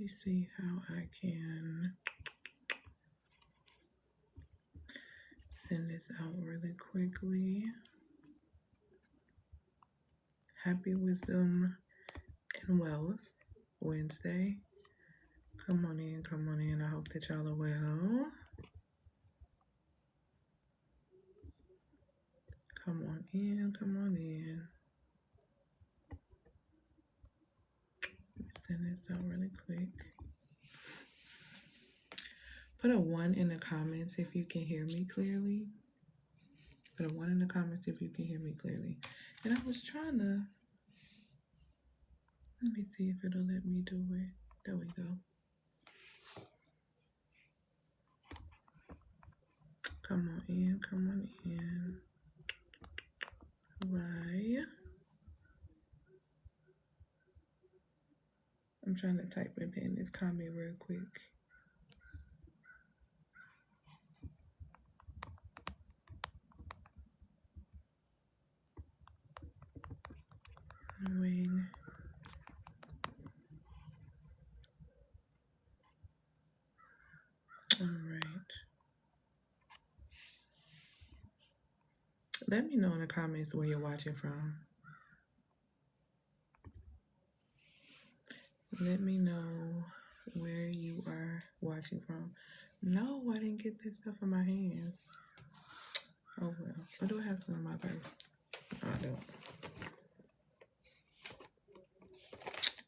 me see how I can send this out really quickly. Happy Wisdom and Wealth Wednesday. Come on in, come on in. I hope that y'all are well. Come on in, come on in. Let me send this out really quick. Put a 1 in the comments if you can hear me clearly. Put a 1 in the comments if you can hear me clearly. And I was trying to, let me see if it'll let me do it. There we go. Come on in, come on in. Why? I'm trying to type and pin this comment real quick. Wing. All right. Let me know in the comments where you're watching from. Let me know where you are watching from. No, I didn't get this stuff in my hands. Oh well. Or do I have some in my purse? No, I don't.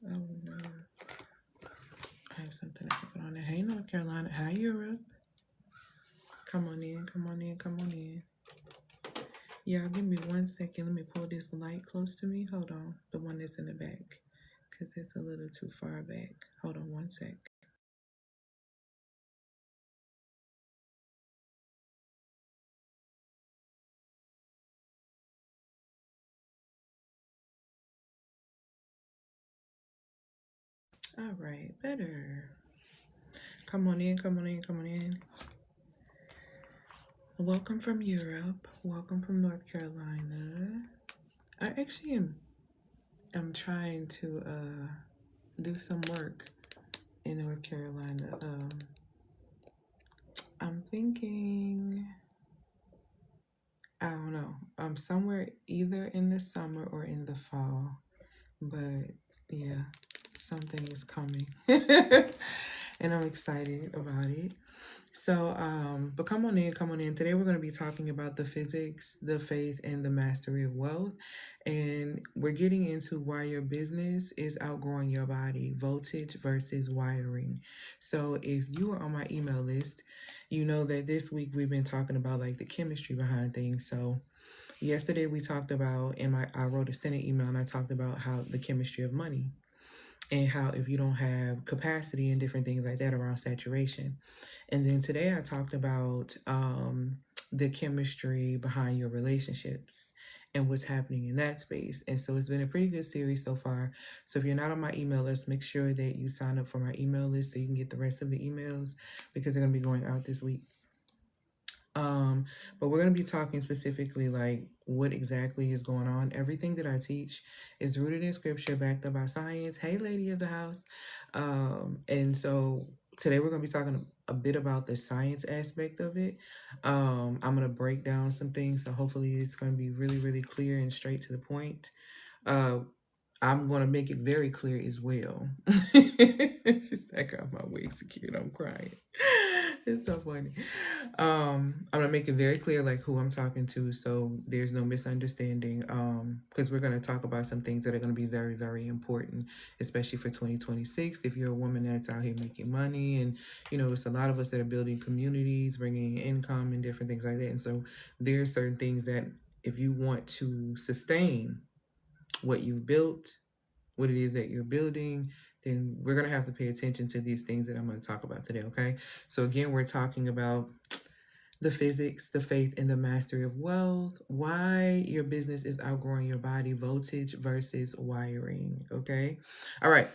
Oh no. I have something I can put on there. Hey North Carolina. Hi Europe. Come on in, come on in, come on in. Y'all give me 1 second. Let me pull this light close to me. Hold on. The one that's in the back. Because it's a little too far back. Hold on 1 sec. All right, better. Come on in, come on in, come on in. Welcome from Europe. Welcome from North Carolina. I actually am trying to do some work in North Carolina. I'm thinking, I don't know, somewhere either in the summer or in the fall. But yeah, something is coming. And I'm excited about it. So, but come on in, come on in. Today we're going to be talking about the physics, the faith, and the mastery of wealth. And we're getting into why your business is outgrowing your body, voltage versus wiring. So if you are on my email list, you know that this week we've been talking about like the chemistry behind things. So yesterday we talked about, I wrote a Senate email and I talked about how the chemistry of money and how if you don't have capacity and different things like that around saturation. And then today I talked about the chemistry behind your relationships and what's happening in that space. And so it's been a pretty good series so far. So if you're not on my email list, make sure that you sign up for my email list so you can get the rest of the emails because they're going to be going out this week. But we're going to be talking specifically like what exactly is going on. Everything that I teach is rooted in scripture, backed up by science. Hey, lady of the house. And so today we're going to be talking a bit about the science aspect of it. I'm going to break down some things. So hopefully it's going to be really, really clear and straight to the point. I'm going to make it very clear as well. She's like, I got my wig secured. I'm crying. It's so funny. I'm going to make it very clear, like, who I'm talking to, so there's no misunderstanding, because we're going to talk about some things that are going to be very, very important, especially for 2026. If you're a woman that's out here making money, and, you know, it's a lot of us that are building communities, bringing in income and different things like that. And so there are certain things that if you want to sustain what you've built, what it is that you're building, then we're going to have to pay attention to these things that I'm going to talk about today, okay? So again, we're talking about the physics, the faith, and the mastery of wealth, why your business is outgrowing your body, voltage versus wiring, okay? All right.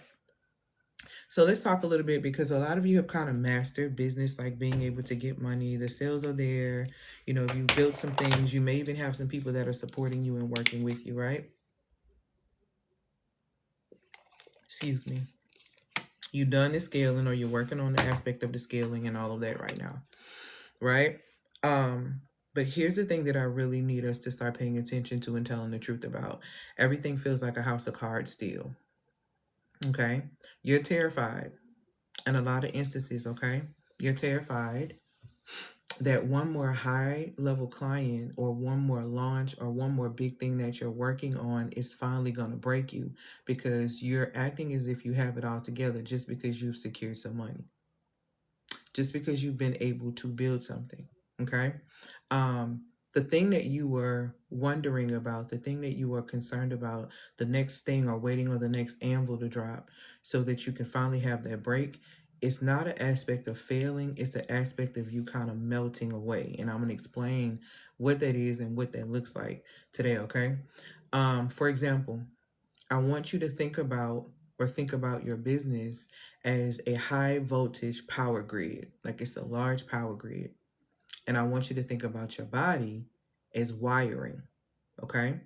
So let's talk a little bit because a lot of you have kind of mastered business, like being able to get money. The sales are there. You know, you built some things. You may even have some people that are supporting you and working with you, right? Excuse me. You've done the scaling, or you're working on the aspect of the scaling and all of that right now, right? But here's the thing that I really need us to start paying attention to and telling the truth about. Everything feels like a house of cards still. Okay? You're terrified in a lot of instances, okay? You're terrified that one more high level client or one more launch or one more big thing that you're working on is finally going to break you, because you're acting as if you have it all together just because you've secured some money, just because you've been able to build something. Okay. The thing that you were wondering about, the thing that you were concerned about, the next thing, or waiting on the next anvil to drop so that you can finally have that break, it's not an aspect of failing, it's the aspect of you kind of melting away. And I'm going to explain what that is and what that looks like today. Okay. For example, I want you to think about your business as a high voltage power grid, like it's a large power grid. And I want you to think about your body as wiring, okay?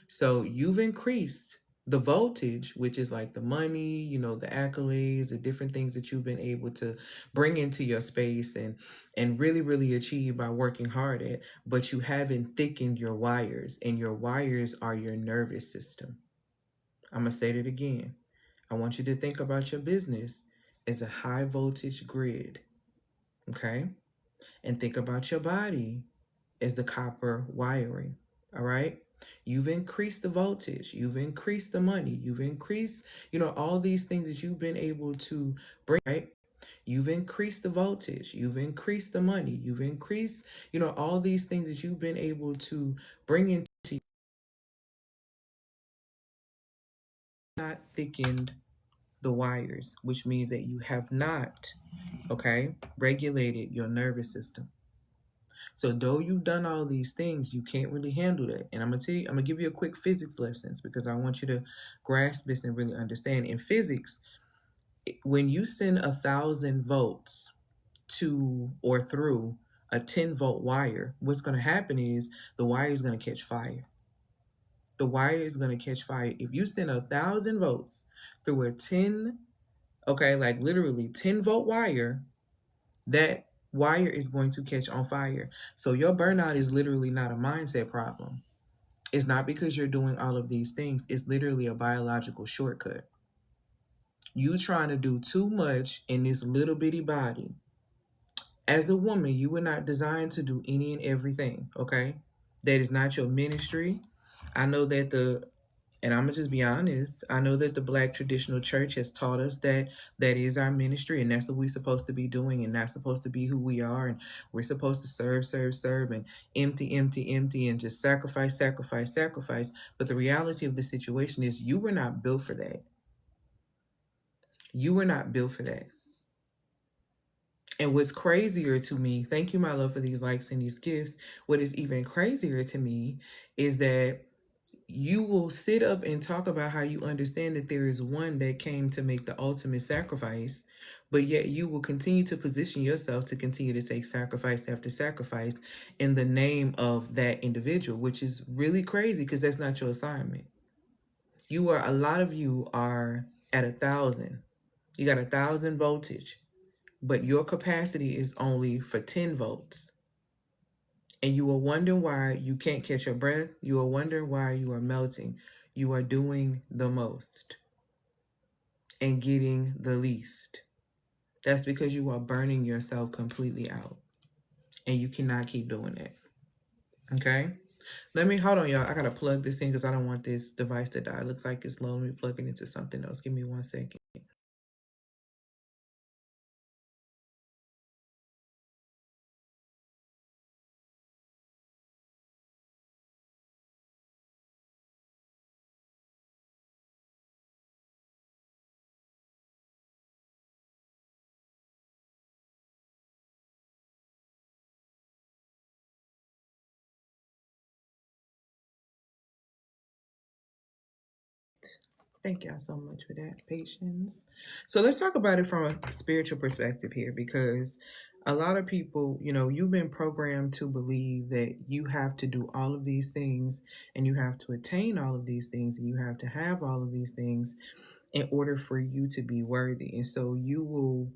So you've increased the voltage, which is like the money, the accolades, the different things that you've been able to bring into your space and really, really achieve by working hard at, but you haven't thickened your wires, and your wires are your nervous system. I'm going to say it again. I want you to think about your business as a high voltage grid, okay? And think about your body as the copper wiring, all right? You've increased the voltage, you've increased the money, you've increased, all these things that you've been able to bring, right? You've increased the voltage, you've increased the money, you've increased, all these things that you've been able to bring into, not thickened the wires, which means that you have not, okay, regulated your nervous system. So though you've done all these things, you can't really handle that. And I'm gonna tell you, I'm gonna give you a quick physics lessons, because I want you to grasp this and really understand. In physics, when you send 1,000 volts to or through a 10-volt wire, what's gonna happen is the wire is gonna catch fire. The wire is gonna catch fire. If you send 1,000 volts through a 10, okay, like literally 10-volt wire, that wire is going to catch on fire. So your burnout is literally not a mindset problem. It's not because you're doing all of these things. It's literally a biological shortcut. You trying to do too much in this little bitty body. As a woman, you were not designed to do any and everything, okay? That is not your ministry. I know that and I'm gonna just be honest, I know that the Black traditional church has taught us that that is our ministry, and that's what we're supposed to be doing, and that's supposed to be who we are, and we're supposed to serve, serve, serve, and empty, empty, empty, and just sacrifice, sacrifice, sacrifice. But the reality of the situation is you were not built for that. You were not built for that. And what's crazier to me, thank you, my love, for these likes and these gifts. What is even crazier to me is that you will sit up and talk about how you understand that there is one that came to make the ultimate sacrifice, but yet you will continue to position yourself to continue to take sacrifice after sacrifice in the name of that individual, which is really crazy because that's not your assignment. A lot of you are at 1,000. You got 1,000 voltage, but your capacity is only for 10 volts. And you are wondering why you can't catch your breath. You are wondering why you are melting. You are doing the most and getting the least. That's because you are burning yourself completely out. And you cannot keep doing that. Okay? Hold on, y'all. I got to plug this in because I don't want this device to die. It looks like it's low. Let me plug it into something else. Give me 1 second. Thank y'all so much for that patience. So let's talk about it from a spiritual perspective here, because a lot of people, you've been programmed to believe that you have to do all of these things and you have to attain all of these things and you have to have all of these things. in order for you to be worthy. And so you will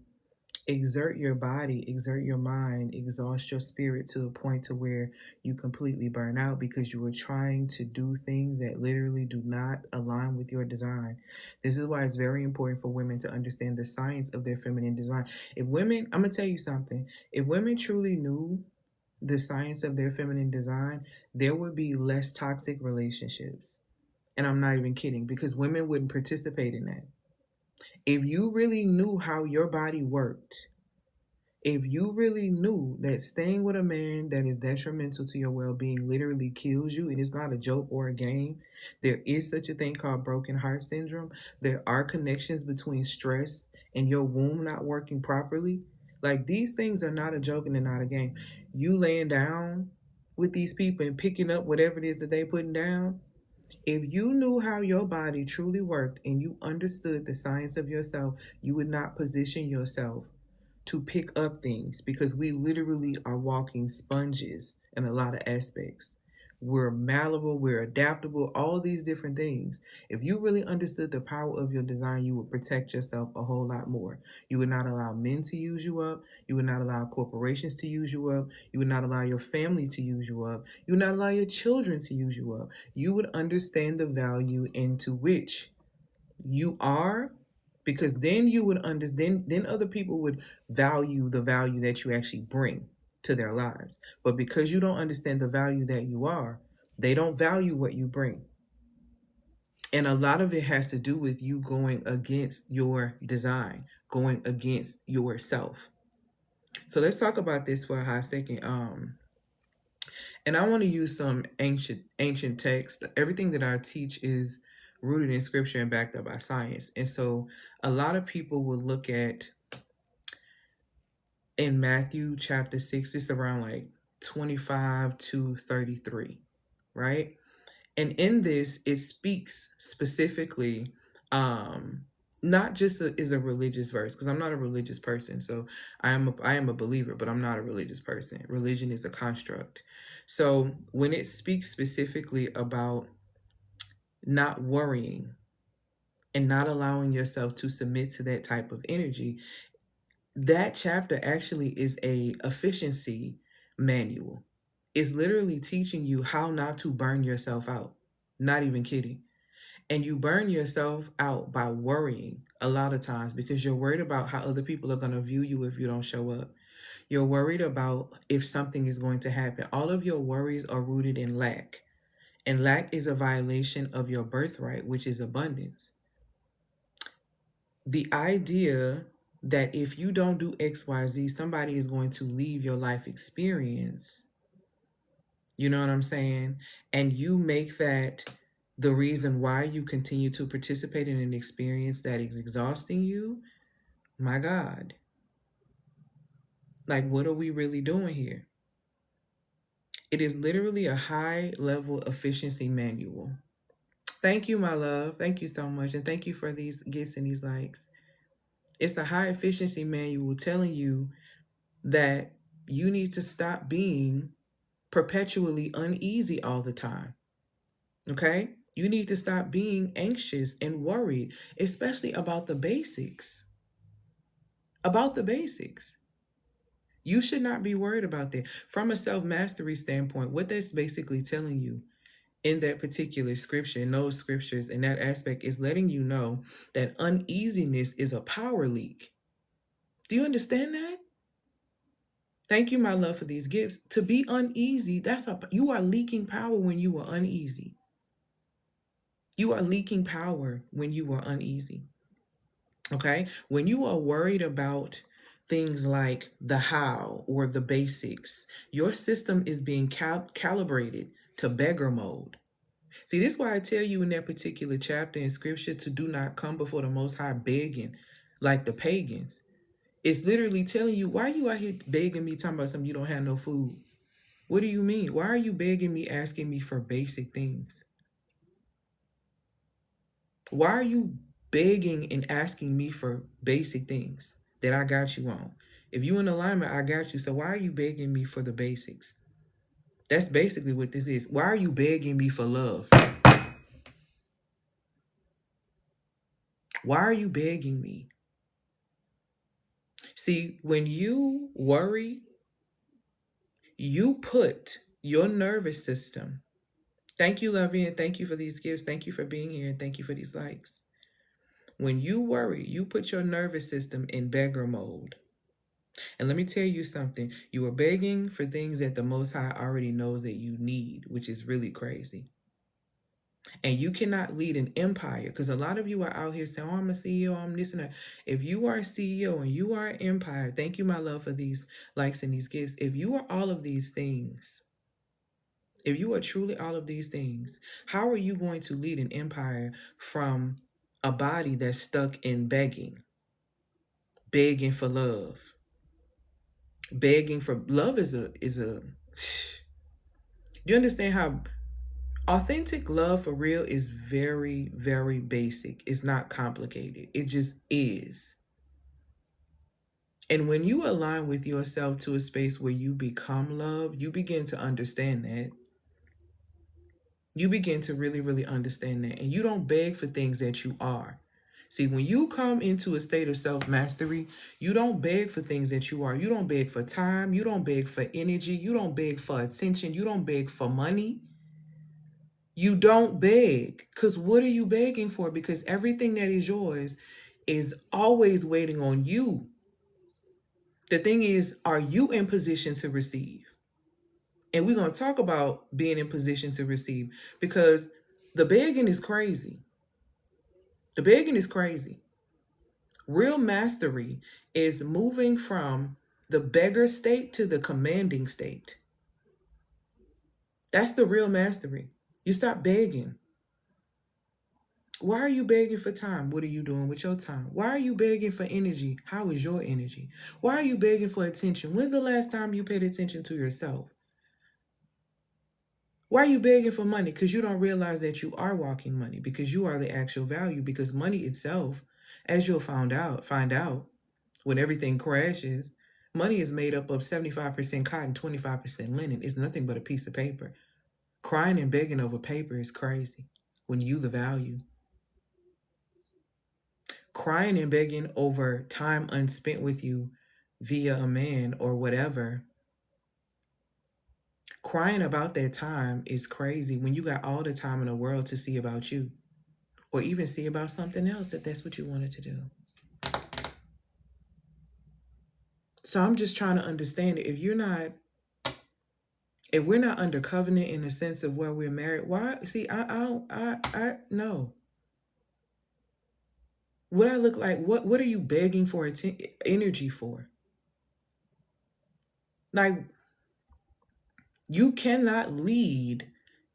exert your body, exert your mind, exhaust your spirit to the point to where you completely burn out because you are trying to do things that literally do not align with your design. This is why it's very important for women to understand the science of their feminine design. If women, I'm going to tell you something, if women truly knew the science of their feminine design, there would be less toxic relationships. And I'm not even kidding, because women wouldn't participate in that. If you really knew how your body worked, if you really knew that staying with a man that is detrimental to your well-being literally kills you, and it's not a joke or a game, there is such a thing called broken heart syndrome. There are connections between stress and your womb not working properly. Like, these things are not a joke and they're not a game. You laying down with these people and picking up whatever it is that they putting down, if you knew how your body truly worked and you understood the science of yourself, you would not position yourself to pick up things, because we literally are walking sponges in a lot of aspects. We're malleable, we're adaptable, all these different things. If you really understood the power of your design, you would protect yourself a whole lot more. You would not allow men to use you up. You would not allow corporations to use you up. You would not allow your family to use you up. You would not allow your children to use you up. You would understand the value into which you are, because then you would understand, then other people would value the value that you actually bring to their lives. But because you don't understand the value that you are, they don't value what you bring. And a lot of it has to do with you going against your design, going against yourself. So let's talk about this for a hot second. And I want to use some ancient text. Everything that I teach is rooted in scripture and backed up by science. And so a lot of people will look at, in Matthew chapter 6, it's around like 25 to 33, right? And in this, it speaks specifically, not just is a religious verse, because I'm not a religious person. So I am a believer, but I'm not a religious person. Religion is a construct. So when it speaks specifically about not worrying and not allowing yourself to submit to that type of energy, that chapter actually is a efficiency manual. It's literally teaching you how not to burn yourself out. Not even kidding. And you burn yourself out by worrying a lot of times because you're worried about how other people are going to view you if you don't show up. You're worried about if something is going to happen. All of your worries are rooted in lack. And lack is a violation of your birthright, which is abundance. The idea that if you don't do XYZ, somebody is going to leave your life experience. You know what I'm saying? And you make that the reason why you continue to participate in an experience that is exhausting you. My God. Like, what are we really doing here? It is literally a high level efficiency manual. Thank you, my love. Thank you so much. And thank you for these gifts and these likes. It's a high efficiency manual telling you that you need to stop being perpetually uneasy all the time. Okay? You need to stop being anxious and worried, especially about the basics. About the basics. You should not be worried about that. From a self-mastery standpoint, what that's basically telling you in that particular scripture, in those scriptures, in that aspect, is letting you know that uneasiness is a power leak. Do you understand that? Thank you, my love, for these gifts. To be uneasy, you are leaking power when you are uneasy. You are leaking power when you are uneasy. Okay? When you are worried about things like the how or the basics, your system is being calibrated to beggar mode. See, this is why I tell you in that particular chapter in scripture to do not come before the Most High begging like the pagans. It's literally telling you, why are you out here begging me, talking about something you don't have no food? What do you mean? Why are you begging me, asking me for basic things? Why are you begging and asking me for basic things that I got you on? If you in alignment, I got you. So why are you begging me for the basics? That's basically what this is. Why are you begging me for love? Why are you begging me? See, when you worry, you put your nervous system. Thank you, Lovey, and thank you for these gifts. Thank you for being here, and thank you for these likes. When you worry, you put your nervous system in beggar mode. And let me tell you something. You are begging for things that the Most High already knows that you need, which is really crazy. And you cannot lead an empire, because a lot of you are out here saying, oh, I'm a CEO, I'm this and that. If you are a CEO and you are an empire, thank you, my love, for these likes and these gifts. If you are all of these things, if you are truly all of these things, how are you going to lead an empire from a body that's stuck in begging for love? Begging for love is a do you understand how authentic love for real is very, very basic? It's not complicated. It just is. And when you align with yourself to a space where you become love, you begin to understand that. You begin to really, really understand that. And you don't beg for things that you are. See, when you come into a state of self-mastery, you don't beg for things that you are. You don't beg for time. You don't beg for energy. You don't beg for attention. You don't beg for money. You don't beg. Because what are you begging for? Because everything that is yours is always waiting on you. The thing is, are you in position to receive? And we're going to talk about being in position to receive, because the begging is crazy. The begging is crazy. Real mastery is moving from the beggar state to the commanding state. That's the real mastery. You stop begging. Why are you begging for time? What are you doing with your time? Why are you begging for energy? How is your energy? Why are you begging for attention? When's the last time you paid attention to yourself? Why are you begging for money? Because you don't realize that you are walking money, because you are the actual value, because money itself, as you'll find out when everything crashes, money is made up of 75% cotton, 25% linen. It's nothing but a piece of paper. Crying and begging over paper is crazy when you the value. Crying and begging over time unspent with you via a man or whatever. Crying about that time is crazy when you got all the time in the world to see about you, or even see about something else if that's what you wanted to do. So I'm just trying to understand it. If we're not under covenant in the sense of where we're married, why? See, I no. What I look like? What are you begging for energy for? Like, you cannot lead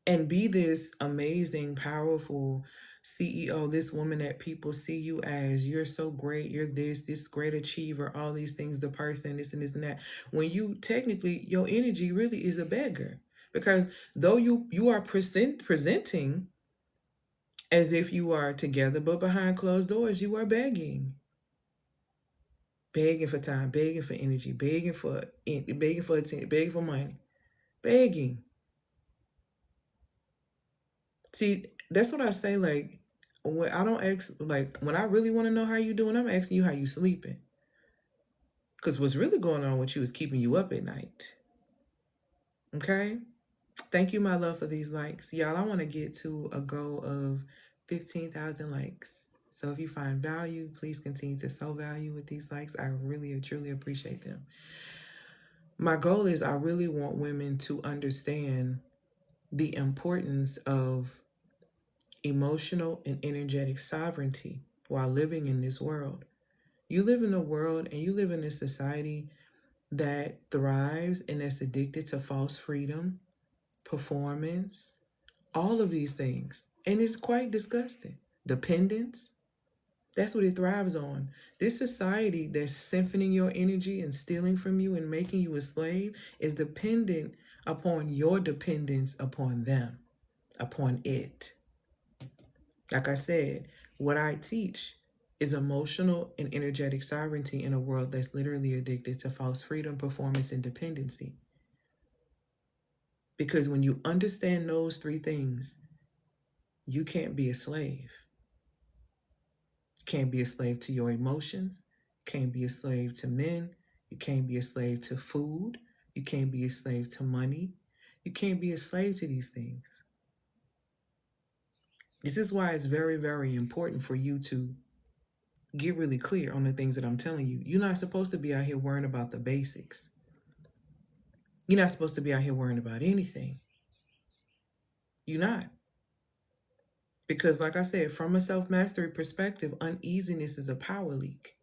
and be this amazing, powerful CEO, this woman that people see you as. You're so great. You're this great achiever, all these things, the person, this and this and that. When you technically, your energy really is a beggar. Because though you are presenting as if you are together, but behind closed doors, you are begging. Begging for time, begging for energy, begging for attention, begging for money, begging. See, that's what I say. Like, when I don't ask, like, when I really want to know how you doing, I'm asking you how you sleeping. Because what's really going on with you is keeping you up at night. Okay? Thank you, my love, for these likes. Y'all, I want to get to a goal of 15,000 likes. So if you find value, please continue to sow value with these likes. I really, truly appreciate them. My goal is I really want women to understand the importance of emotional and energetic sovereignty while living in this world. You live in a world and you live in a society that thrives and that's addicted to false freedom, performance, all of these things. And it's quite disgusting. Dependence, that's what it thrives on. This society that's siphoning your energy and stealing from you and making you a slave is dependent upon your dependence upon them, upon it. Like I said, what I teach is emotional and energetic sovereignty in a world that's literally addicted to false freedom, performance, and dependency. Because when you understand those three things, you can't be a slave. can't be a slave to your emotions. You can't be a slave to men. You can't be a slave to food. You can't be a slave to money. You can't be a slave to these things. This is why it's very, very important for you to get really clear on the things that I'm telling you. You're not supposed to be out here worrying about the basics. You're not supposed to be out here worrying about anything. You're not. Because, like I said, from a self mastery perspective, uneasiness is a power leak.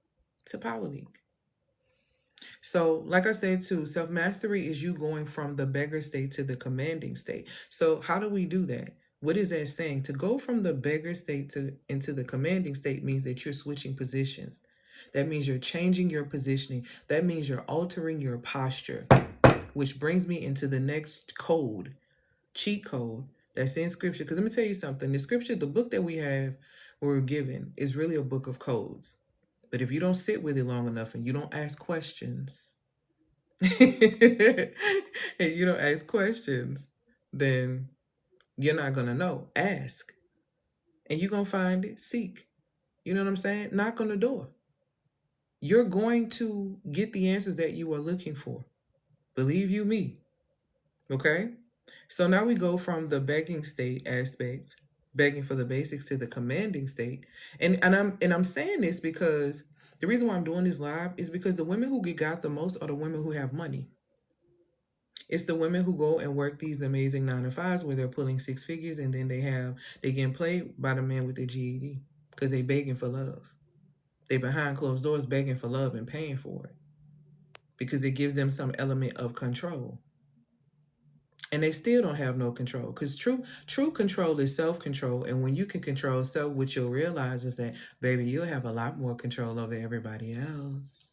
It's a power leak. So, like I said too, self mastery is you going from the beggar state to the commanding state. So, how do we do that? What is that saying? To go from the beggar state to into the commanding state means that you're switching positions. That means you're changing your positioning. That means you're altering your posture, which brings me into the next code, cheat code that's in scripture. Because let me tell you something. The scripture, the book that we're given, is really a book of codes. But if you don't sit with it long enough and you don't ask questions, and you don't ask questions, then you're not going to know. Ask. And you're going to find it. Seek. You know what I'm saying? Knock on the door. You're going to get the answers that you are looking for. Believe you me. Okay? So now we go from the begging state aspect, begging for the basics, to the commanding state. And I'm saying this because the reason why I'm doing this live is because the women who get got the most are the women who have money. It's the women who go and work these amazing 9-to-5s where they're pulling six figures, and then they getting played by the man with their GED because they begging for love. They behind closed doors begging for love and paying for it because it gives them some element of control. And they still don't have no control, because true control is self-control. And when you can control self, what you'll realize is that, baby, you'll have a lot more control over everybody else.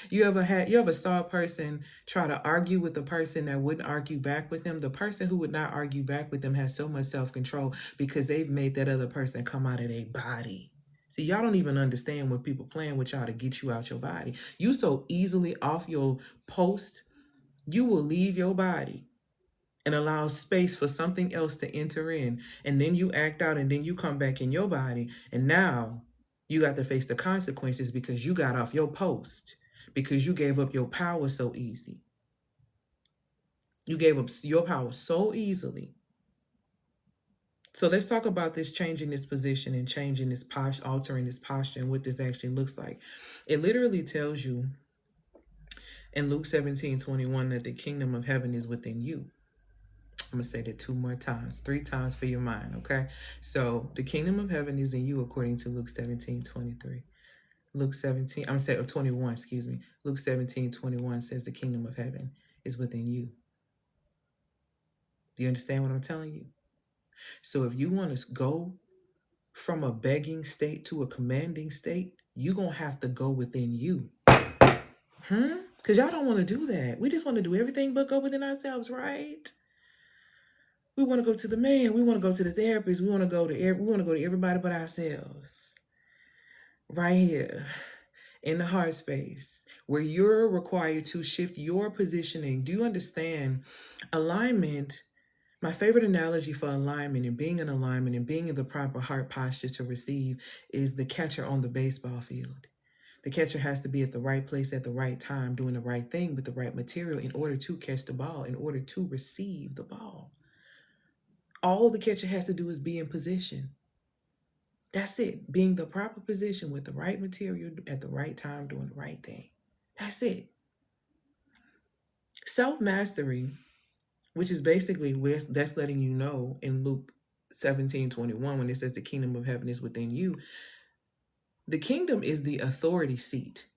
You ever saw a person try to argue with a person that wouldn't argue back with them? The person who would not argue back with them has so much self-control because they've made that other person come out of their body. See, y'all don't even understand when people playing with y'all to get you out your body. You so easily off your post, you will leave your body and allow space for something else to enter in. And then you act out, and then you come back in your body. And now you got to face the consequences because you got off your post, because you gave up your power so easy. You gave up your power so easily. So let's talk about this changing this position and changing this posture, altering this posture, and what this actually looks like. It literally tells you in Luke 17:21 that the kingdom of heaven is within you. I'm going to say that 2 more times, 3 times for your mind, okay? So the kingdom of heaven is in you according to Luke 17:23. Luke 17, I'm saying 21, excuse me. Luke 17:21 says the kingdom of heaven is within you. Do you understand what I'm telling you? So if you want to go from a begging state to a commanding state, you're going to have to go within you. Because y'all don't want to do that. We just want to do everything but go within ourselves, right? We want to go to the man. We want to go to the therapist. We want to go to everybody but ourselves. Right here in the heart space where you're required to shift your positioning. Do you understand alignment? My favorite analogy for alignment and being in alignment and being in the proper heart posture to receive is the catcher on the baseball field. The catcher has to be at the right place at the right time, doing the right thing with the right material in order to catch the ball, in order to receive the ball. All the catcher has to do is be in position. That's it. Being the proper position with the right material at the right time, doing the right thing. That's it. Self-mastery, which is basically that's letting you know in Luke 17:21 when it says the kingdom of heaven is within you. The kingdom is the authority seat.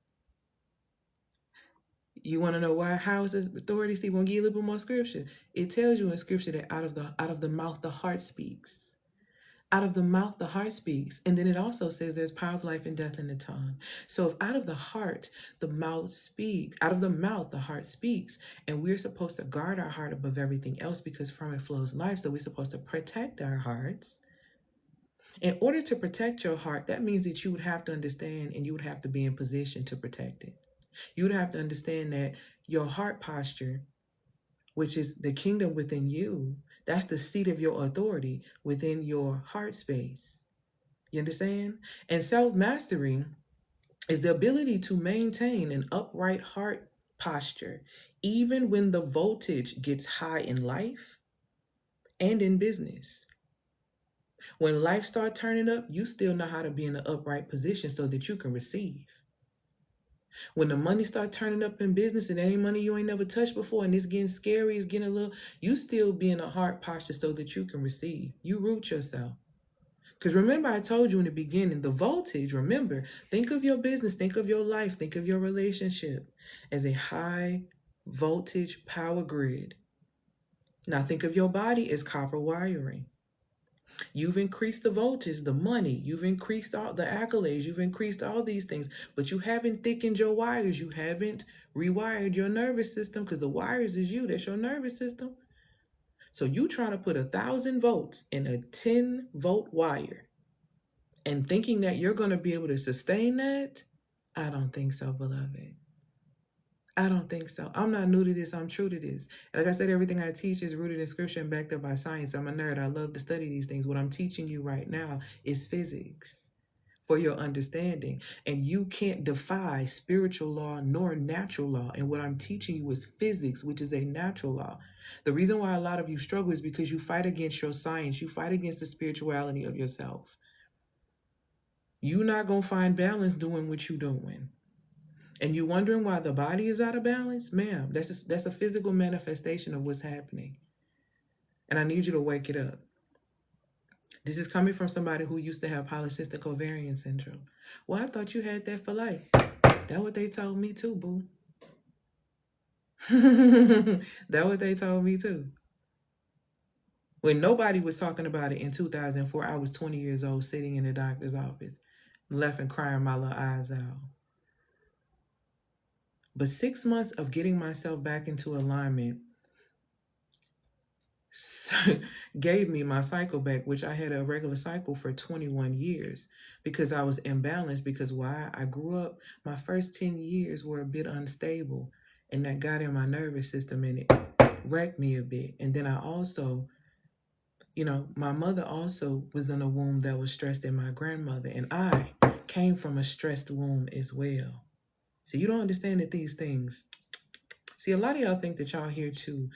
You want to know why? How is this authority seat? We'll give you a little bit more scripture. It tells you in scripture that out of the mouth the heart speaks. Out of the mouth, the heart speaks. And then it also says there's power of life and death in the tongue. So if out of the heart, the mouth speaks, out of the mouth, the heart speaks. And we're supposed to guard our heart above everything else because from it flows life. So we're supposed to protect our hearts. In order to protect your heart, that means that you would have to understand and you would have to be in position to protect it. You would have to understand that your heart posture, which is the kingdom within you, that's the seat of your authority within your heart space. You understand? And self-mastery is the ability to maintain an upright heart posture even when the voltage gets high in life and in business. When life starts turning up, you still know how to be in an upright position so that you can receive. When the money start turning up in business and any money you ain't never touched before and it's getting scary, it's getting a little, you still be in a heart posture so that you can receive. You root yourself. Because remember, I told you in the beginning, the voltage, remember, think of your business, think of your life, think of your relationship as a high voltage power grid. Now think of your body as copper wiring. You've increased the voltage, the money, you've increased all the accolades, you've increased all these things, but you haven't thickened your wires, you haven't rewired your nervous system, because the wires is you, that's your nervous system. So you trying to put 1,000 volts in a 10-volt wire and thinking that you're going to be able to sustain that? I don't think so, beloved. I don't think so. I'm not new to this. I'm true to this. Like I said, everything I teach is rooted in scripture and backed up by science. I'm a nerd. I love to study these things. What I'm teaching you right now is physics for your understanding. And you can't defy spiritual law nor natural law. And what I'm teaching you is physics, which is a natural law. The reason why a lot of you struggle is because you fight against your science. You fight against the spirituality of yourself. You're not going to find balance doing what you're doing. And you wondering why the body is out of balance? Ma'am, that's a physical manifestation of what's happening. And I need you to wake it up. This is coming from somebody who used to have polycystic ovarian syndrome. Well, I thought you had that for life. That's what they told me too, boo. That's what they told me too. When nobody was talking about it in 2004, I was 20 years old sitting in the doctor's office, left and crying my little eyes out. But 6 months of getting myself back into alignment gave me my cycle back, which I had a regular cycle for 21 years because I was imbalanced. Because why? I grew up, my first 10 years were a bit unstable, and that got in my nervous system and it wrecked me a bit. And then I also, my mother also was in a womb that was stressed, and my grandmother, and I came from a stressed womb as well. So you don't understand that these things. See, a lot of y'all think that y'all here to,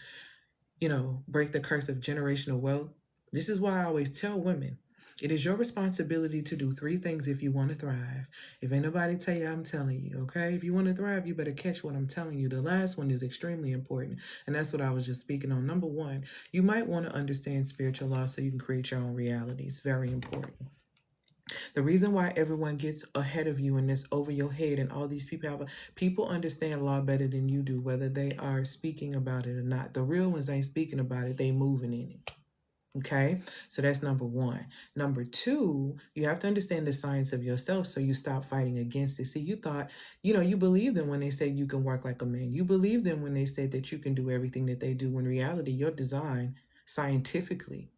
break the curse of generational wealth. This is why I always tell women, it is your responsibility to do 3 things if you want to thrive. If ain't nobody tell you, I'm telling you, okay? If you want to thrive, you better catch what I'm telling you. The last one is extremely important, and that's what I was just speaking on. Number 1, you might want to understand spiritual law so you can create your own reality. It's very important. The reason why everyone gets ahead of you and this over your head and all these people understand law better than you do, whether they are speaking about it or not. The real ones ain't speaking about it. They moving in it. Okay, so that's number 1. Number 2, you have to understand the science of yourself so you stop fighting against it. See, you thought, you believed them when they said you can work like a man. You believed them when they said that you can do everything that they do. In reality, your design scientifically,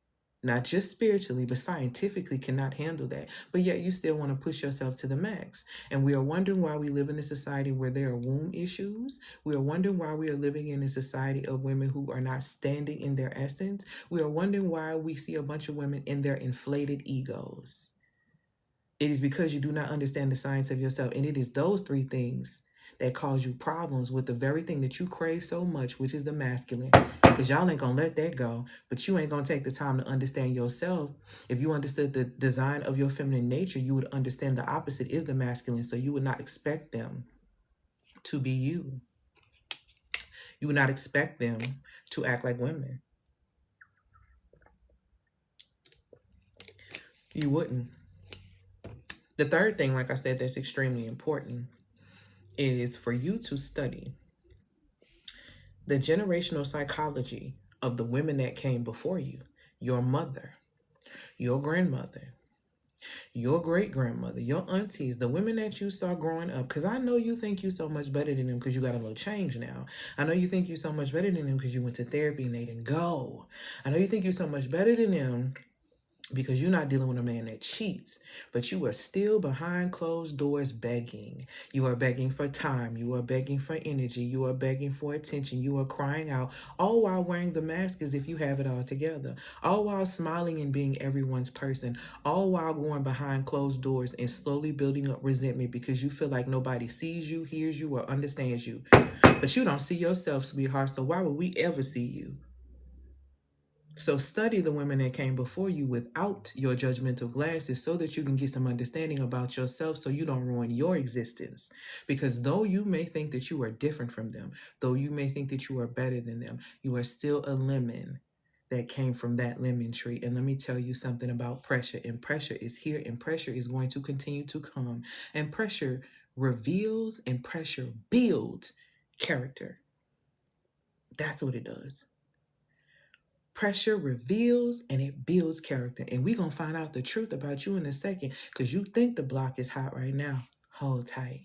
not just spiritually, but scientifically cannot handle that. But yet you still want to push yourself to the max. And we are wondering why we live in a society where there are womb issues. We are wondering why we are living in a society of women who are not standing in their essence. We are wondering why we see a bunch of women in their inflated egos. It is because you do not understand the science of yourself. And it is those 3 things that cause you problems with the very thing that you crave so much, which is the masculine. Because y'all ain't going to let that go. But you ain't going to take the time to understand yourself. If you understood the design of your feminine nature, you would understand the opposite is the masculine. So you would not expect them to be you. You would not expect them to act like women. You wouldn't. The third thing, like I said, that's extremely important is for you to study the generational psychology of the women that came before you. Your mother, your grandmother, your great-grandmother, your aunties, the women that you saw growing up. Because I know you think you so much better than them because you got a little change now. I know you think you so much better than them because you went to therapy and they didn't go. I know you think you so much better than them because you're not dealing with a man that cheats, but you are still behind closed doors begging. You are begging for time. You are begging for energy. You are begging for attention. You are crying out, all while wearing the mask as if you have it all together. All while smiling and being everyone's person. All while going behind closed doors and slowly building up resentment because you feel like nobody sees you, hears you, or understands you. But you don't see yourself, sweetheart, so why would we ever see you? So study the women that came before you without your judgmental glasses so that you can get some understanding about yourself so you don't ruin your existence. Because though you may think that you are different from them, though you may think that you are better than them, you are still a lemon that came from that lemon tree. And let me tell you something about pressure. And pressure is here and pressure is going to continue to come. And pressure reveals and pressure builds character. That's what it does. Pressure reveals and it builds character. And we're going to find out the truth about you in a second because you think the block is hot right now. Hold tight.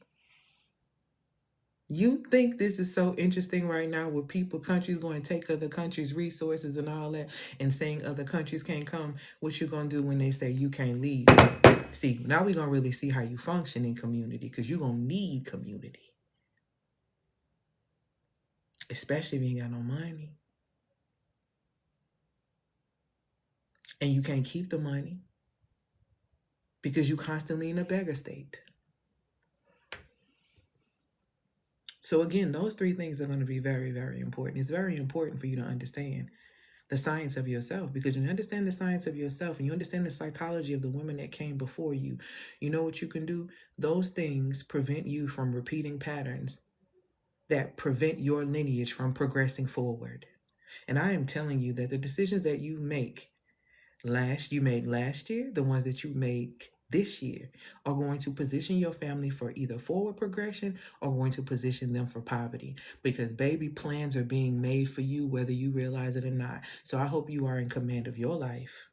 You think this is so interesting right now with people, countries going to take other countries' resources and all that and saying other countries can't come. What you going to do when they say you can't leave? See, now we're going to really see how you function in community because you're going to need community. Especially if you ain't got no money. And you can't keep the money because you're constantly in a beggar state. So again, those three things are going to be very, very important. It's very important for you to understand the science of yourself, because when you understand the science of yourself and you understand the psychology of the women that came before you, you know what you can do? Those things prevent you from repeating patterns that prevent your lineage from progressing forward. And I am telling you that the decisions that you made last year, the ones that you make this year, are going to position your family for either forward progression or going to position them for poverty. Because baby, plans are being made for you whether you realize it or not. So I hope you are in command of your life.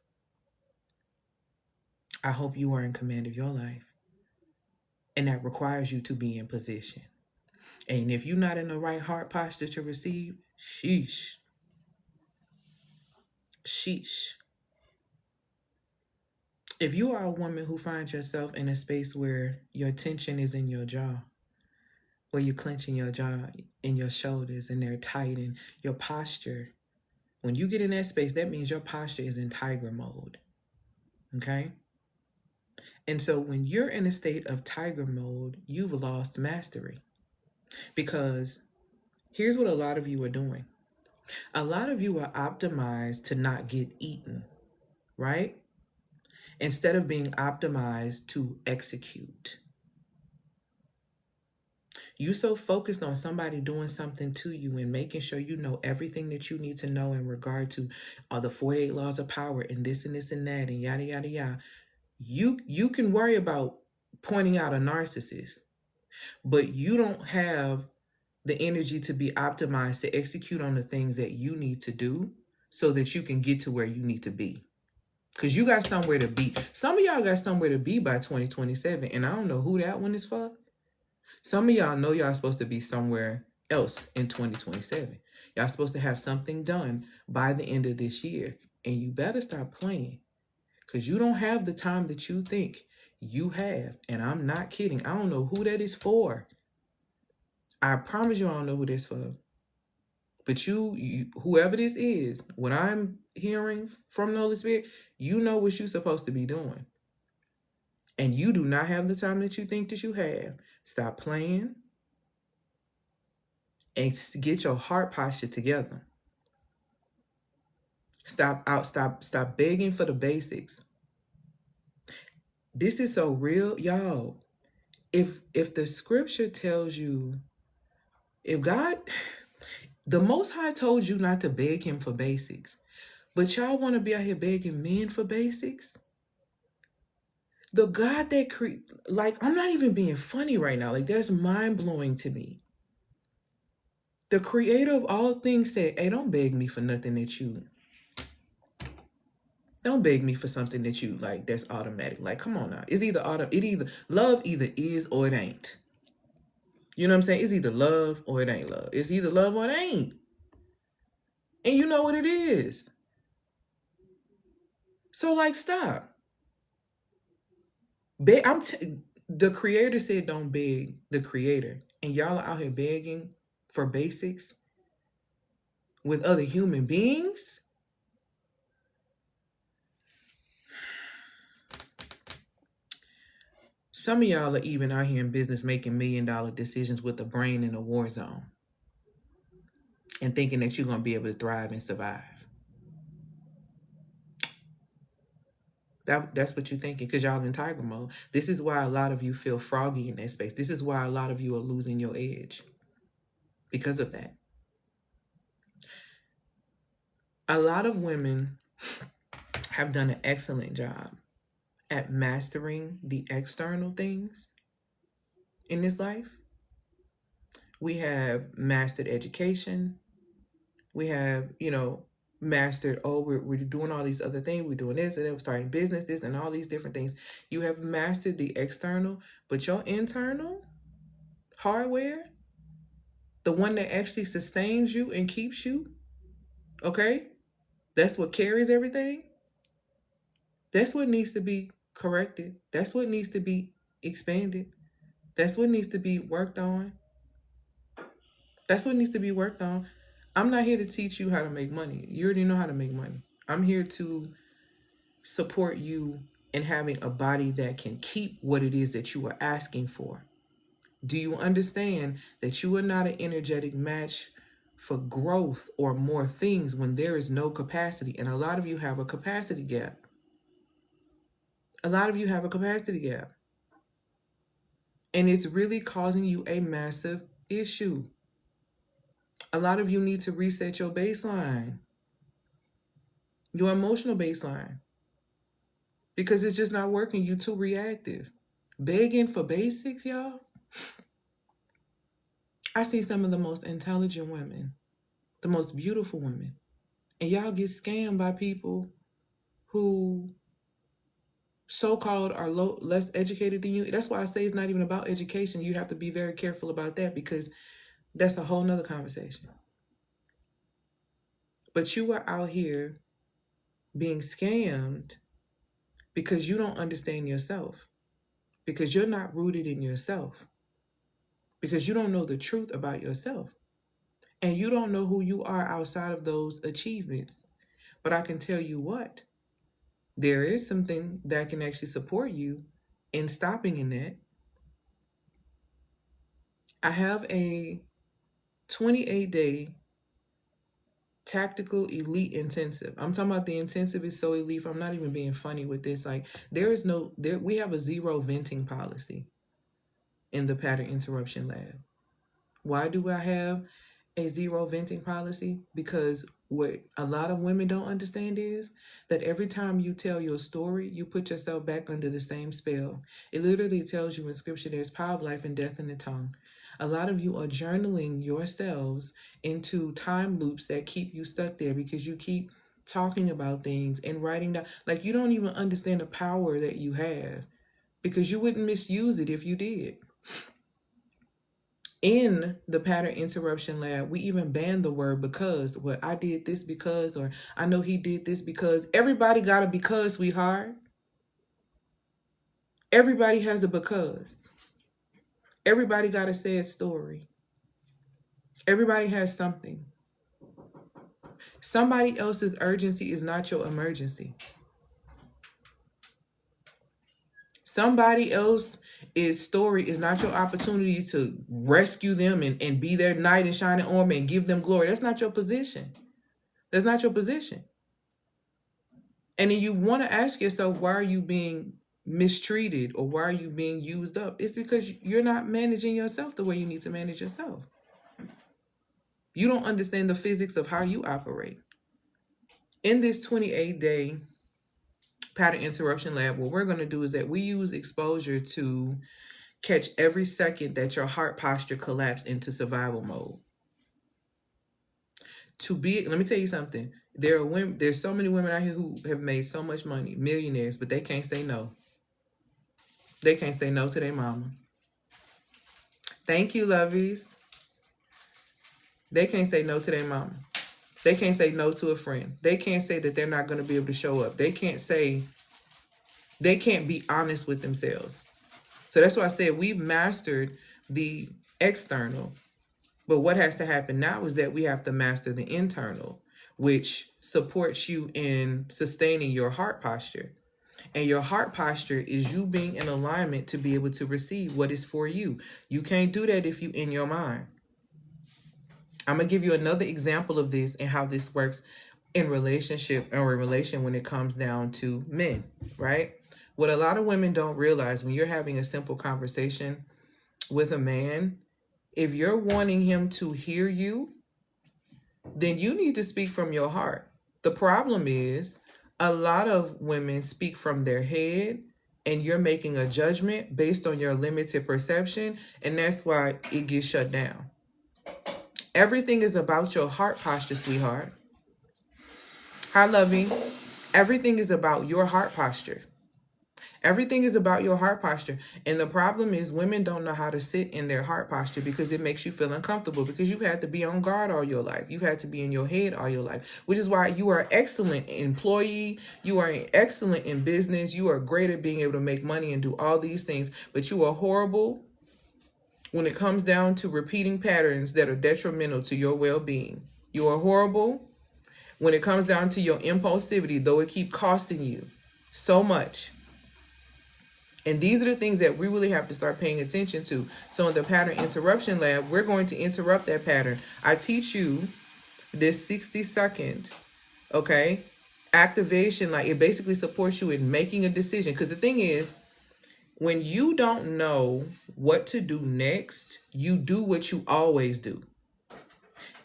I hope you are in command of your life. And that requires you to be in position. And if you're not in the right heart posture to receive, sheesh. Sheesh. If you are a woman who finds yourself in a space where your tension is in your jaw, where you're clenching your jaw in your shoulders and they're tight, and your posture, when you get in that space, that means your posture is in tiger mode. Okay? And so when you're in a state of tiger mode, you've lost mastery. Because here's what a lot of you are doing. A lot of you are optimized to not get eaten, right? Instead of being optimized to execute. You so focused on somebody doing something to you and making sure you know everything that you need to know in regard to the 48 laws of power and this and this and that and yada, yada, yada. You can worry about pointing out a narcissist, but you don't have the energy to be optimized to execute on the things that you need to do so that you can get to where you need to be. Because you got somewhere to be. Some of y'all got somewhere to be by 2027, and I don't know who that one is for. Some of y'all know y'all supposed to be somewhere else in 2027. Y'all supposed to have something done by the end of this year. And you better stop playing. Because you don't have the time that you think you have. And I'm not kidding. I don't know who that is for. I promise you I don't know who this for. But you whoever this is, what I'm hearing from the Holy Spirit, you know what you're supposed to be doing. And you do not have the time that you think that you have. Stop playing and get your heart posture together. Stop begging for the basics. This is so real, y'all. If the scripture tells you, if God, the Most High told you not to beg him for basics, but y'all want to be out here begging men for basics? The God that I'm not even being funny right now. Like, that's mind-blowing to me. The creator of all things said, hey, don't beg me for nothing that don't beg me for something that you like that's automatic. Like, come on now. It's either love either is or it ain't. You know what I'm saying? It's either love or it ain't love. It's either love or it ain't. And you know what it is. So like, stop. The creator said don't beg the creator, and y'all are out here begging for basics with other human beings. Some of y'all are even out here in business making $1 million decisions with a brain in a war zone and thinking that you're going to be able to thrive and survive. That's what you're thinking, because y'all in tiger mode. This is why a lot of you feel froggy in that space. This is why a lot of you are losing your edge because of that. A lot of women have done an excellent job at mastering the external things in this life. We have mastered education. We have, mastered, we're doing all these other things. We're doing this and we're starting business, this and all these different things. You have mastered the external, but your internal hardware, the one that actually sustains you and keeps you, okay? That's what carries everything. That's what needs to be corrected. That's what needs to be expanded. That's what needs to be worked on. That's what needs to be worked on. I'm not here to teach you how to make money. You already know how to make money. I'm here to support you in having a body that can keep what it is that you are asking for. Do you understand that you are not an energetic match for growth or more things when there is no capacity? And a lot of you have a capacity gap. A lot of you have a capacity gap. And it's really causing you a massive issue. A lot of you need to reset your baseline, your emotional baseline, because it's just not working. You're too reactive. Begging for basics, y'all. I see some of the most intelligent women, the most beautiful women, and y'all get scammed by people who so-called are less educated than you. That's why I say it's not even about education. You have to be very careful about that, because that's a whole nother conversation. But you are out here being scammed because you don't understand yourself, because you're not rooted in yourself, because you don't know the truth about yourself, and you don't know who you are outside of those achievements. But I can tell you what, there is something that can actually support you in stopping in that. I have a 28-day tactical elite intensive. I'm talking about the intensive is so elite. I'm not even being funny with this. Like, we have a 0 venting policy in the pattern interruption lab. Why do I have a 0 venting policy? Because what a lot of women don't understand is that every time you tell your story, you put yourself back under the same spell. It literally tells you in scripture, there's power of life and death in the tongue. A lot of you are journaling yourselves into time loops that keep you stuck there, because you keep talking about things and writing down. Like, you don't even understand the power that you have, because you wouldn't misuse it if you did. In the pattern interruption lab, we even banned the word because. Well, I did this because, or I know he did this because. Everybody got a because, sweetheart. Everybody has a because. Everybody got a sad story. Everybody has something. Somebody else's urgency is not your emergency. Somebody else's story is not your opportunity to rescue them and be their knight in shining armor and give them glory. That's not your position. That's not your position. And then you want to ask yourself, why are you being mistreated, or why are you being used up? It's because you're not managing yourself the way you need to manage yourself. You don't understand the physics of how you operate. In this 28-day pattern interruption lab, what we're going to do is that we use exposure to catch every second that your heart posture collapsed into survival mode. Let me tell you something. There's so many women out here who have made so much money, millionaires, but they can't say no. They can't say no to their mama. Thank you, lovies. They can't say no to their mama. They can't say no to a friend. They can't say that they're not going to be able to show up. They can't be honest with themselves. So that's why I said we've mastered the external. But what has to happen now is that we have to master the internal, which supports you in sustaining your heart posture. And your heart posture is you being in alignment to be able to receive what is for you. You can't do that if you in your mind. I'm going to give you another example of this and how this works in relationship or in relation when it comes down to men, right? What a lot of women don't realize when you're having a simple conversation with a man, if you're wanting him to hear you, then you need to speak from your heart. The problem is a lot of women speak from their head and you're making a judgment based on your limited perception, and that's why it gets shut down. Everything is about your heart posture, sweetheart. Hi, lovey. Everything is about your heart posture. Everything is about your heart posture. And the problem is women don't know how to sit in their heart posture because it makes you feel uncomfortable because you've had to be on guard all your life. You've had to be in your head all your life, which is why you are an excellent employee. You are excellent in business. You are great at being able to make money and do all these things, but you are horrible when it comes down to repeating patterns that are detrimental to your well-being. You are horrible when it comes down to your impulsivity, though it keeps costing you so much. And these are the things that we really have to start paying attention to. So in the pattern interruption lab, we're going to interrupt that pattern. I teach you this 60-second, okay, activation. Like it basically supports you in making a decision. Because the thing is, when you don't know what to do next, you do what you always do.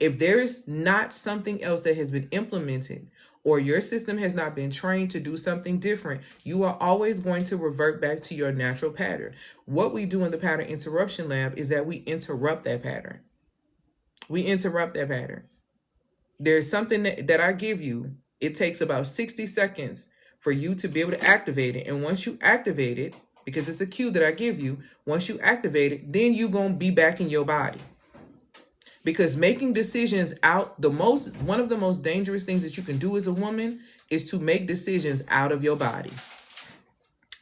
If there is not something else that has been implemented, or your system has not been trained to do something different, you are always going to revert back to your natural pattern. What we do in the pattern interruption lab is that we interrupt that pattern. We interrupt that pattern. There's something that I give you. It takes about 60 seconds for you to be able to activate it. And once you activate it, because it's a cue that I give you, once you activate it, then you're going to be back in your body. Because making decisions one of the most dangerous things that you can do as a woman is to make decisions out of your body.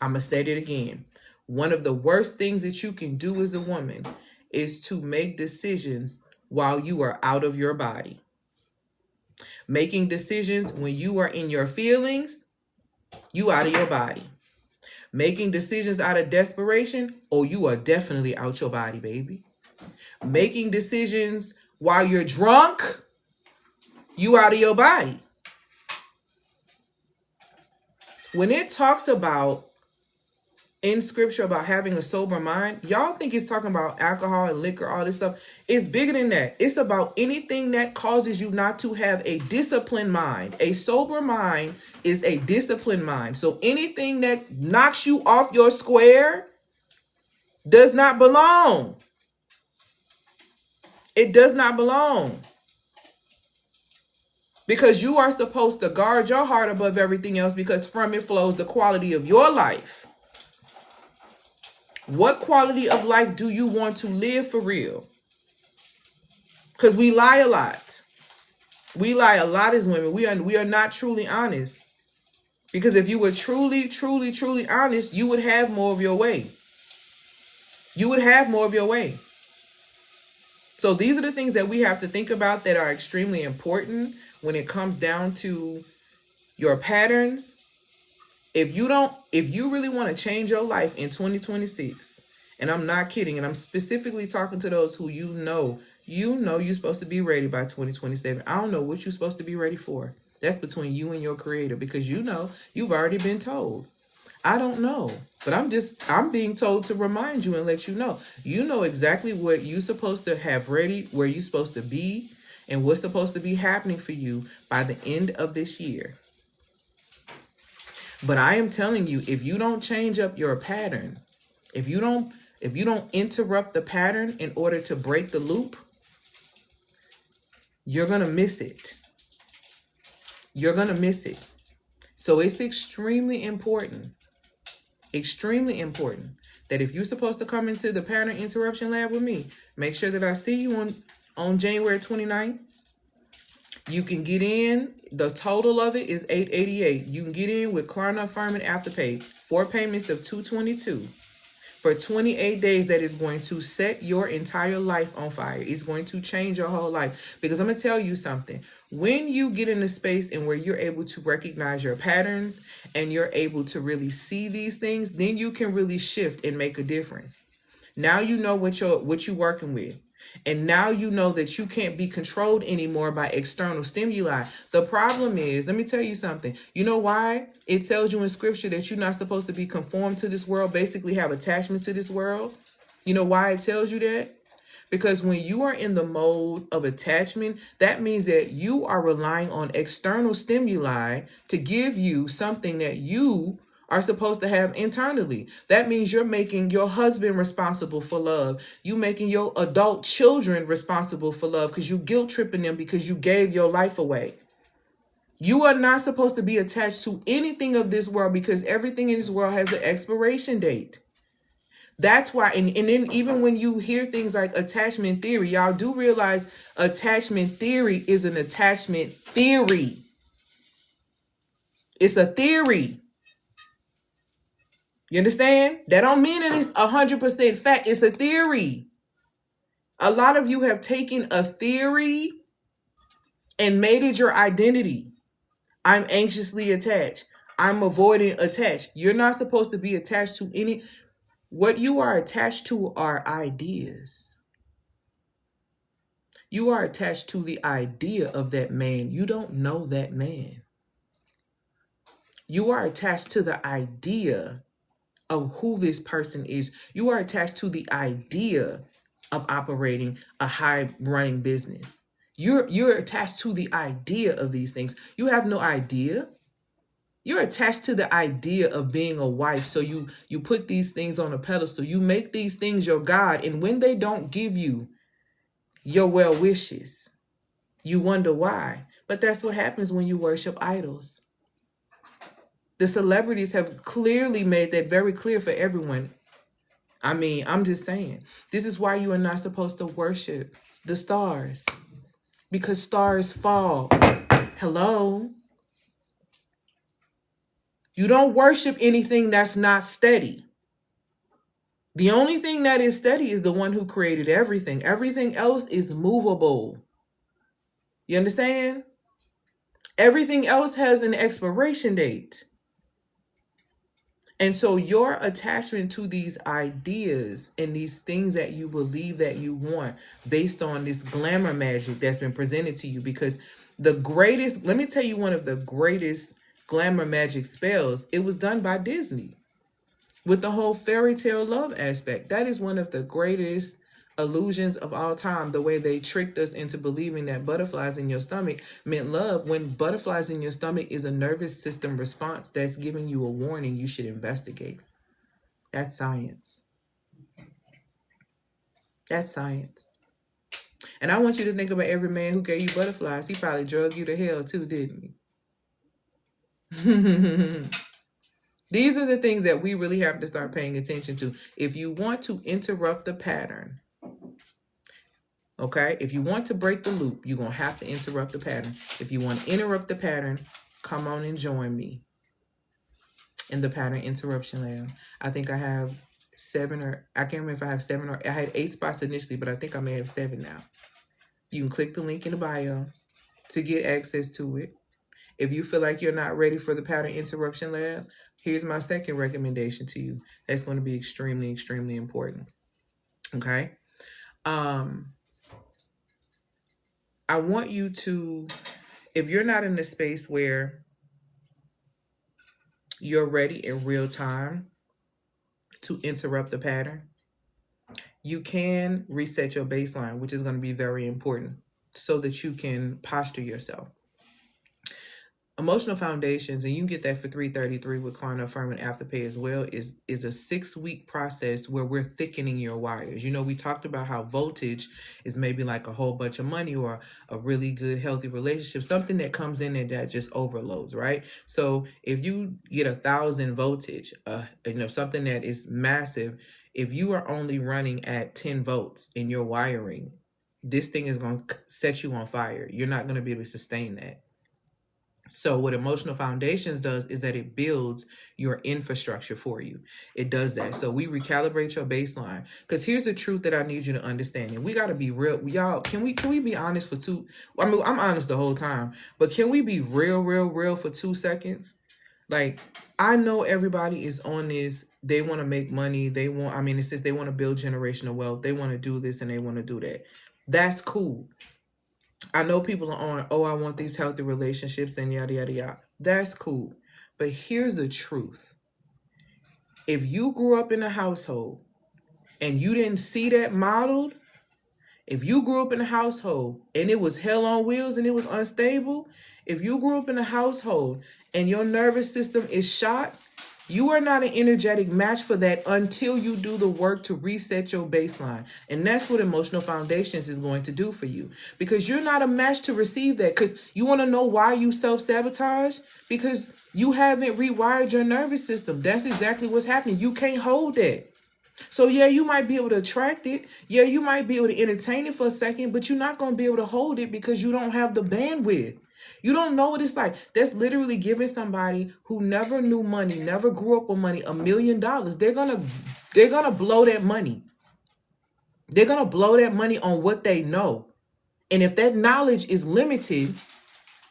I'm going to say it again. One of the worst things that you can do as a woman is to make decisions while you are out of your body. Making decisions when you are in your feelings, you out of your body. Making decisions out of desperation, oh, you are definitely out your body, baby. Making decisions while you're drunk, you out of your body. When it talks about in scripture about having a sober mind, y'all think it's talking about alcohol and liquor, all this stuff. It's bigger than that. It's about anything that causes you not to have a disciplined mind. A sober mind is a disciplined mind. So anything that knocks you off your square does not belong. It does not belong. Because you are supposed to guard your heart above everything else, because from it flows the quality of your life. What quality of life do you want to live for real? Because we lie a lot. We lie a lot as women. We are not truly honest. Because if you were truly, truly, truly honest, you would have more of your way. You would have more of your way. So these are the things that we have to think about that are extremely important when it comes down to your patterns. If you really want to change your life in 2026, and I'm not kidding, and I'm specifically talking to those who you know you're supposed to be ready by 2027. I don't know what you're supposed to be ready for. That's between you and your creator, because you've already been told. I don't know, but I'm being told to remind you and let you know. You know exactly what you're supposed to have ready, where you're supposed to be, and what's supposed to be happening for you by the end of this year. But I am telling you, if you don't change up your pattern, if you don't interrupt the pattern in order to break the loop, you're going to miss it. You're going to miss it. So it's extremely important that if you're supposed to come into the pattern interruption lab with me, make sure that I see you on January 29th. You can get in. The total of it is $888. You can get in with Klarna Affirm and Afterpay. 4 payments of $222 for 28 days. That is going to set your entire life on fire. It's going to change your whole life. Because I'm going to tell you something. When you get in a space and where you're able to recognize your patterns and you're able to really see these things, then you can really shift and make a difference. Now you know what you're working with. And now you know that you can't be controlled anymore by external stimuli. The problem is, let me tell you something. You know why? It tells you in scripture that you're not supposed to be conformed to this world, basically have attachment to this world. You know why it tells you that? Because when you are in the mode of attachment, that means that you are relying on external stimuli to give you something that you are supposed to have internally. That means you're making your husband responsible for love. You making your adult children responsible for love because you guilt tripping them because you gave your life away. You are not supposed to be attached to anything of this world because everything in this world has an expiration date. That's why, and then even when you hear things like attachment theory, y'all do realize attachment theory is an attachment theory. It's a theory. You understand? That don't mean that it's 100% fact. It's a theory. A lot of you have taken a theory and made it your identity. I'm anxiously attached. I'm avoiding attached. You're not supposed to be attached to any. What you are attached to are ideas. You are attached to the idea of that man. You don't know that man. You are attached to the idea of who this person is. You are attached to the idea of operating a high running business. You're attached to the idea of these things. You have no idea. You're attached to the idea of being a wife. So you put these things on a pedestal. You make these things your God. And when they don't give you your well wishes, you wonder why. But that's what happens when you worship idols. The celebrities have clearly made that very clear for everyone. I mean, I'm just saying, this is why you are not supposed to worship the stars, because stars fall. Hello? You don't worship anything that's not steady. The only thing that is steady is the one who created everything. Everything else is movable. You understand? Everything else has an expiration date. And so your attachment to these ideas and these things that you believe that you want based on this glamour magic that's been presented to you, because the greatest, let me tell you, one of the greatest glamour magic spells, it was done by Disney with the whole fairy tale love aspect. That is one of the greatest illusions of all time, the way they tricked us into believing that butterflies in your stomach meant love, when butterflies in your stomach is a nervous system response that's giving you a warning you should investigate. That's science. That's science. And I want you to think about every man who gave you butterflies. He probably drug you to hell too, didn't he? These are the things that we really have to start paying attention to. If you want to interrupt the pattern, okay? If you want to break the loop, you're going to have to interrupt the pattern. If you want to interrupt the pattern, come on and join me in the Pattern Interruption Lab. I think I have 7, or I can't remember if I have 7 or I had 8 spots initially, but I think I may have 7 now. You can click the link in the bio to get access to it. If you feel like you're not ready for the Pattern Interruption Lab, here's my second recommendation to you. That's going to be extremely, extremely important. Okay? I want you to, if you're not in a space where you're ready in real time to interrupt the pattern, you can reset your baseline, which is going to be very important so that you can posture yourself. Emotional foundations, and you can get that for $333 with Klarna Affirm and Afterpay as well, is a 6-week process where we're thickening your wires. You know, we talked about how voltage is maybe like a whole bunch of money or a really good, healthy relationship, something that comes in and that just overloads, right? So if you get 1,000 voltage, something that is massive, if you are only running at 10 volts in your wiring, this thing is going to set you on fire. You're not going to be able to sustain that. So what emotional foundations does is that it builds your infrastructure for you. It does that. So we recalibrate your baseline. Because here's the truth that I need you to understand. And we got to be real. Y'all, can we be honest for two? I mean, I'm honest the whole time. But can we be real for 2 seconds? Like, I know everybody is on this. They want to make money. It says they want to build generational wealth. They want to do this and they want to do that. That's cool. I know people are on, oh, I want these healthy relationships and yada, yada, yada. That's cool. But here's the truth. If you grew up in a household and you didn't see that modeled, if you grew up in a household and it was hell on wheels and it was unstable, if you grew up in a household and your nervous system is shot, you are not an energetic match for that until you do the work to reset your baseline. And that's what emotional foundations is going to do for you. Because you're not a match to receive that. Because you want to know why you self-sabotage? Because you haven't rewired your nervous system. That's exactly what's happening. You can't hold that. So yeah, you might be able to attract it. Yeah, you might be able to entertain it for a second, but you're not going to be able to hold it because you don't have the bandwidth. You don't know what it's like. That's literally giving somebody who never knew money, never grew up with money, $1 million. They're gonna blow that money. They're gonna blow that money on what they know. And if that knowledge is limited,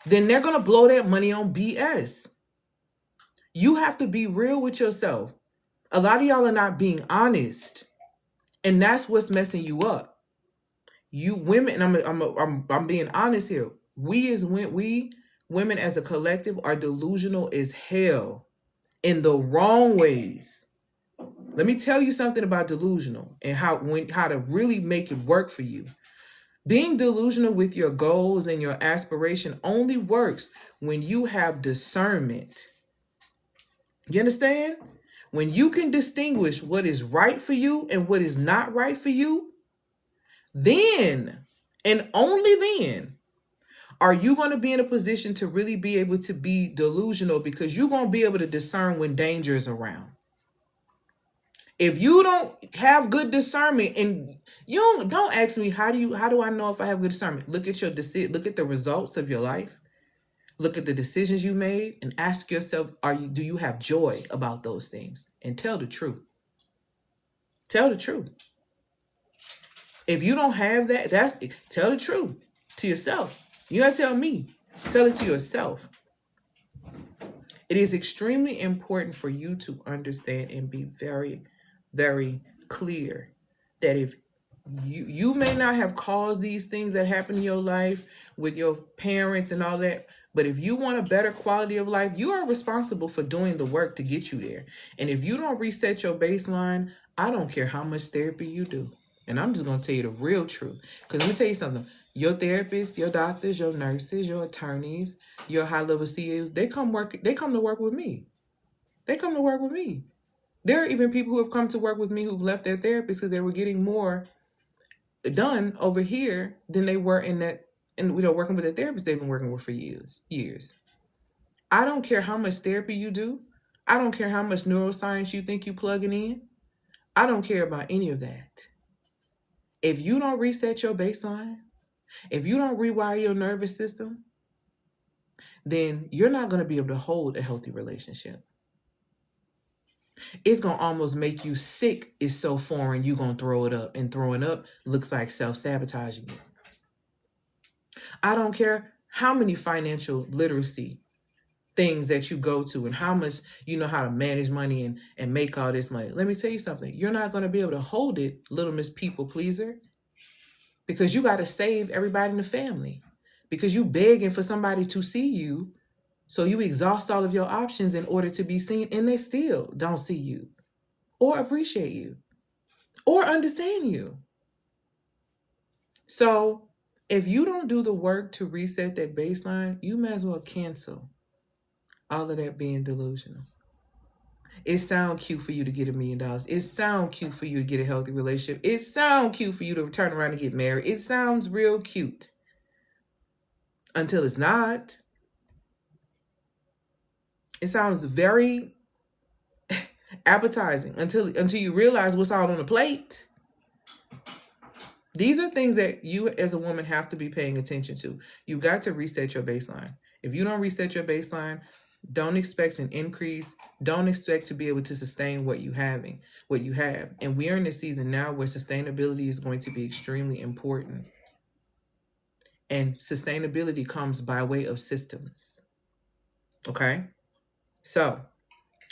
then they're gonna blow that money on BS. You have to be real with yourself. A lot of y'all are not being honest. And that's what's messing you up. You women, and I'm being honest here. We women as a collective are delusional as hell in the wrong ways. Let me tell you something about delusional and how to really make it work for you. Being delusional with your goals and your aspiration only works when you have discernment. You understand? When you can distinguish what is right for you and what is not right for you, then and only then are you going to be in a position to really be able to be delusional, because you're going to be able to discern when danger is around. If you don't have good discernment, and you don't ask me how do I know if I have good discernment? Look at the results of your life. Look at the decisions you made and ask yourself, do you have joy about those things? And tell the truth. Tell the truth. If you don't have that, tell the truth to yourself. You gotta tell me. Tell it to yourself. It is extremely important for you to understand and be very, very clear that if you may not have caused these things that happen in your life with your parents and all that, but if you want a better quality of life, you are responsible for doing the work to get you there. And if you don't reset your baseline, I don't care how much therapy you do. And I'm just going to tell you the real truth. Because let me tell you something. Your therapists, your doctors, your nurses, your attorneys, your high-level CEOs, they come to work with me. They come to work with me. There are even people who have come to work with me who've left their therapists because they were getting more done over here than they were working with their therapist they've been working with for years. I don't care how much therapy you do. I don't care how much neuroscience you think you plugging in. I don't care about any of that. If you don't reset your baseline, if you don't rewire your nervous system, then you're not going to be able to hold a healthy relationship. It's going to almost make you sick. It's so foreign, you're going to throw it up. And throwing up looks like self-sabotaging it. I don't care how many financial literacy things that you go to and how much you know how to manage money and make all this money. Let me tell you something. You're not going to be able to hold it, little Miss People Pleaser, because you got to save everybody in the family, because you begging for somebody to see you. So you exhaust all of your options in order to be seen, and they still don't see you or appreciate you or understand you. So if you don't do the work to reset that baseline, you might as well cancel all of that being delusional. It sounds cute for you to get $1 million. It sounds cute for you to get a healthy relationship. It sounds cute for you to turn around and get married. It sounds real cute until it's not. It sounds very appetizing until you realize what's out on the plate. These are things that you as a woman have to be paying attention to. You got to reset your baseline. If you don't reset your baseline, don't expect an increase. Don't expect to be able to sustain what you have. And we are in a season now where sustainability is going to be extremely important. And sustainability comes by way of systems. Okay? So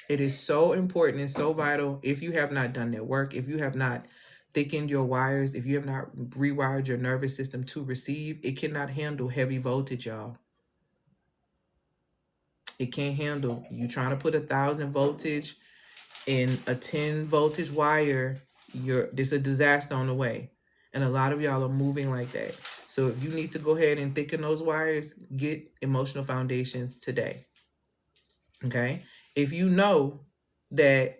it is so important and so vital. If you have not done that work, if you have not thickened your wires, if you have not rewired your nervous system to receive, it cannot handle heavy voltage, y'all. It can't handle you trying to put 1,000 voltage in a 10 voltage wire. There's a disaster on the way. And a lot of y'all are moving like that. So if you need to go ahead and thicken those wires, get emotional foundations today. Okay? If you know that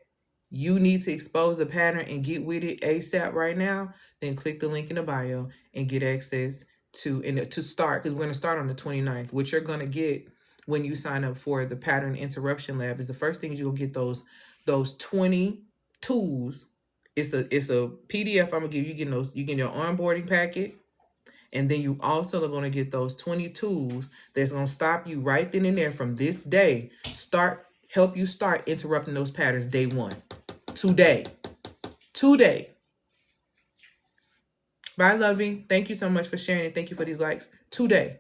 you need to expose the pattern and get with it ASAP right now, then click the link in the bio and get access to start, because we're going to start on the 29th. What you're going to get when you sign up for the pattern interruption lab is the first thing you'll get those 20 tools. It's a PDF I'm going to give you. You get your onboarding packet. And then you also are going to get those 20 tools that's going to stop you right then and there from this day. Help you start interrupting those patterns day one. Today. Bye, lovey. Thank you so much for sharing it. Thank you for these likes. Today.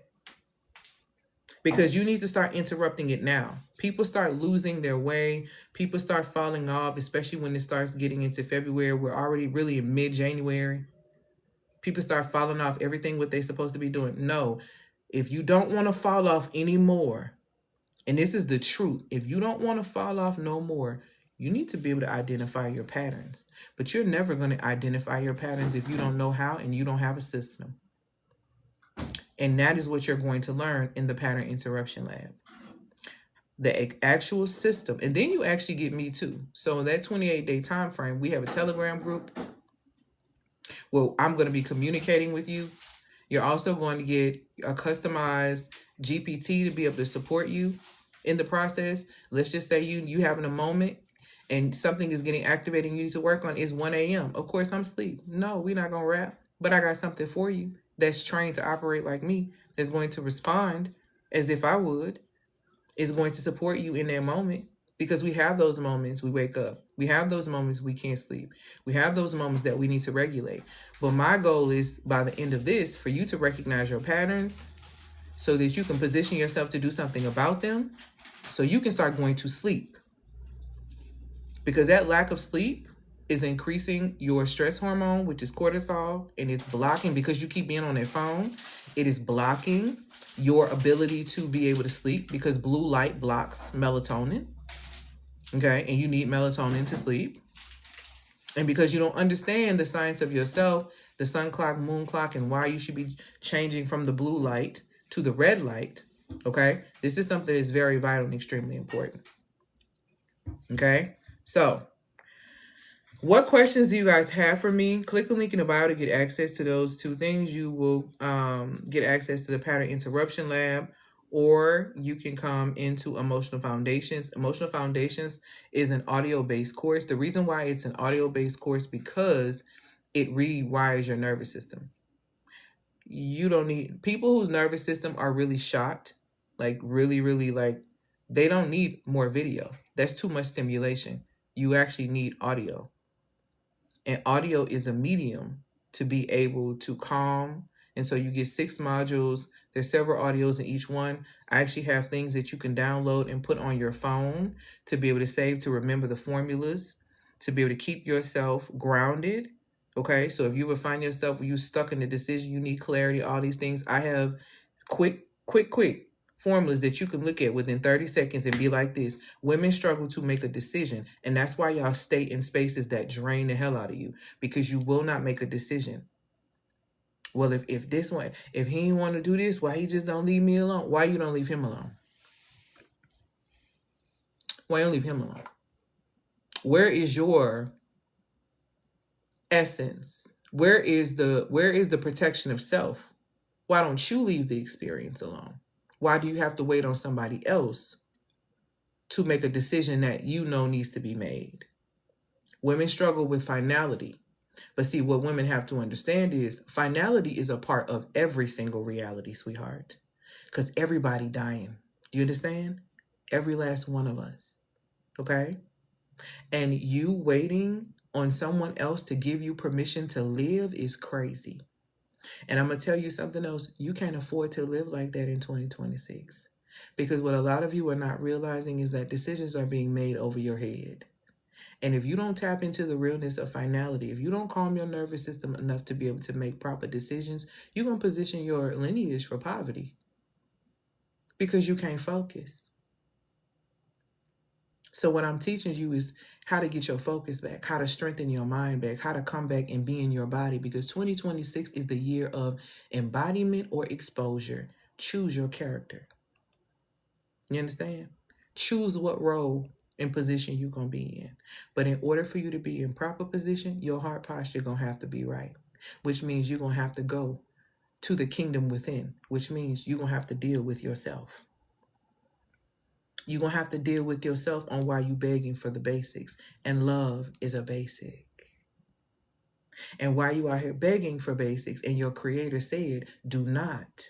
Because you need to start interrupting it now. People start losing their way. People start falling off, especially when it starts getting into February. We're already really in mid-January. People start falling off everything what they're supposed to be doing. No, if you don't want to fall off anymore, and this is the truth, if you don't want to fall off no more, you need to be able to identify your patterns. But you're never going to identify your patterns if you don't know how and you don't have a system. And that is what you're going to learn in the pattern interruption lab. The actual system. And then you actually get me too. So in that 28-day time frame, we have a Telegram group. Well, I'm going to be communicating with you. You're also going to get a customized GPT to be able to support you in the process. Let's just say you having a moment and something is getting activated and you need to work on. It's 1 a.m. Of course, I'm asleep. No, we're not going to rap. But I got something for you that's trained to operate like me, that's going to respond as if I would, is going to support you in that moment. Because we have those moments we wake up. We have those moments we can't sleep. We have those moments that we need to regulate. But my goal is, by the end of this, for you to recognize your patterns so that you can position yourself to do something about them, so you can start going to sleep. Because that lack of sleep is increasing your stress hormone, which is cortisol, and it's blocking, because you keep being on that phone, it is blocking your ability to be able to sleep, because blue light blocks melatonin. Okay, and you need melatonin to sleep. And because you don't understand the science of yourself, the sun clock, moon clock, and why you should be changing from the blue light to the red light, okay, this is something that is very vital and extremely important. Okay, so what questions do you guys have for me? Click the link in the bio to get access to those two things. You will get access to the pattern interruption lab, or you can come into Emotional Foundations. Emotional Foundations is an audio-based course. The reason why it's an audio-based course, because it rewires your nervous system. You don't need people whose nervous system are really shot, like really like, they don't need more video. That's too much stimulation. You actually need audio. And audio is a medium to be able to calm. And so you get 6 modules. There's several audios in each one. I actually have things that you can download and put on your phone to be able to save, to remember the formulas, to be able to keep yourself grounded. Okay, so if you would find yourself, you stuck in a decision, you need clarity, all these things, I have quick formulas that you can look at within 30 seconds and be like this. Women struggle to make a decision. And that's why y'all stay in spaces that drain the hell out of you, because you will not make a decision. Well, if this one, if he didn't want to do this, why he just don't leave me alone? Why you don't leave him alone? Why you don't leave him alone? Where is your essence? Where is the protection of self? Why don't you leave the experience alone? Why do you have to wait on somebody else to make a decision that you know needs to be made? Women struggle with finality. But see, what women have to understand is finality is a part of every single reality, sweetheart. Because everybody dying. Do you understand? Every last one of us. Okay? And you waiting on someone else to give you permission to live is crazy. And I'm going to tell you something else. You can't afford to live like that in 2026. Because what a lot of you are not realizing is that decisions are being made over your head. And if you don't tap into the realness of finality, if you don't calm your nervous system enough to be able to make proper decisions, you're going to position your lineage for poverty because you can't focus. So what I'm teaching you is how to get your focus back, how to strengthen your mind back, how to come back and be in your body, because 2026 is the year of embodiment or exposure. Choose your character. You understand? Choose what role and position you're going to be in. But in order for you to be in proper position, your heart posture going to have to be right, which means you're going to have to go to the kingdom within, which means you're going to have to deal with yourself. You're going to have to deal with yourself on why you begging for the basics. And love is a basic. And why you out here begging for basics, and your creator said, do not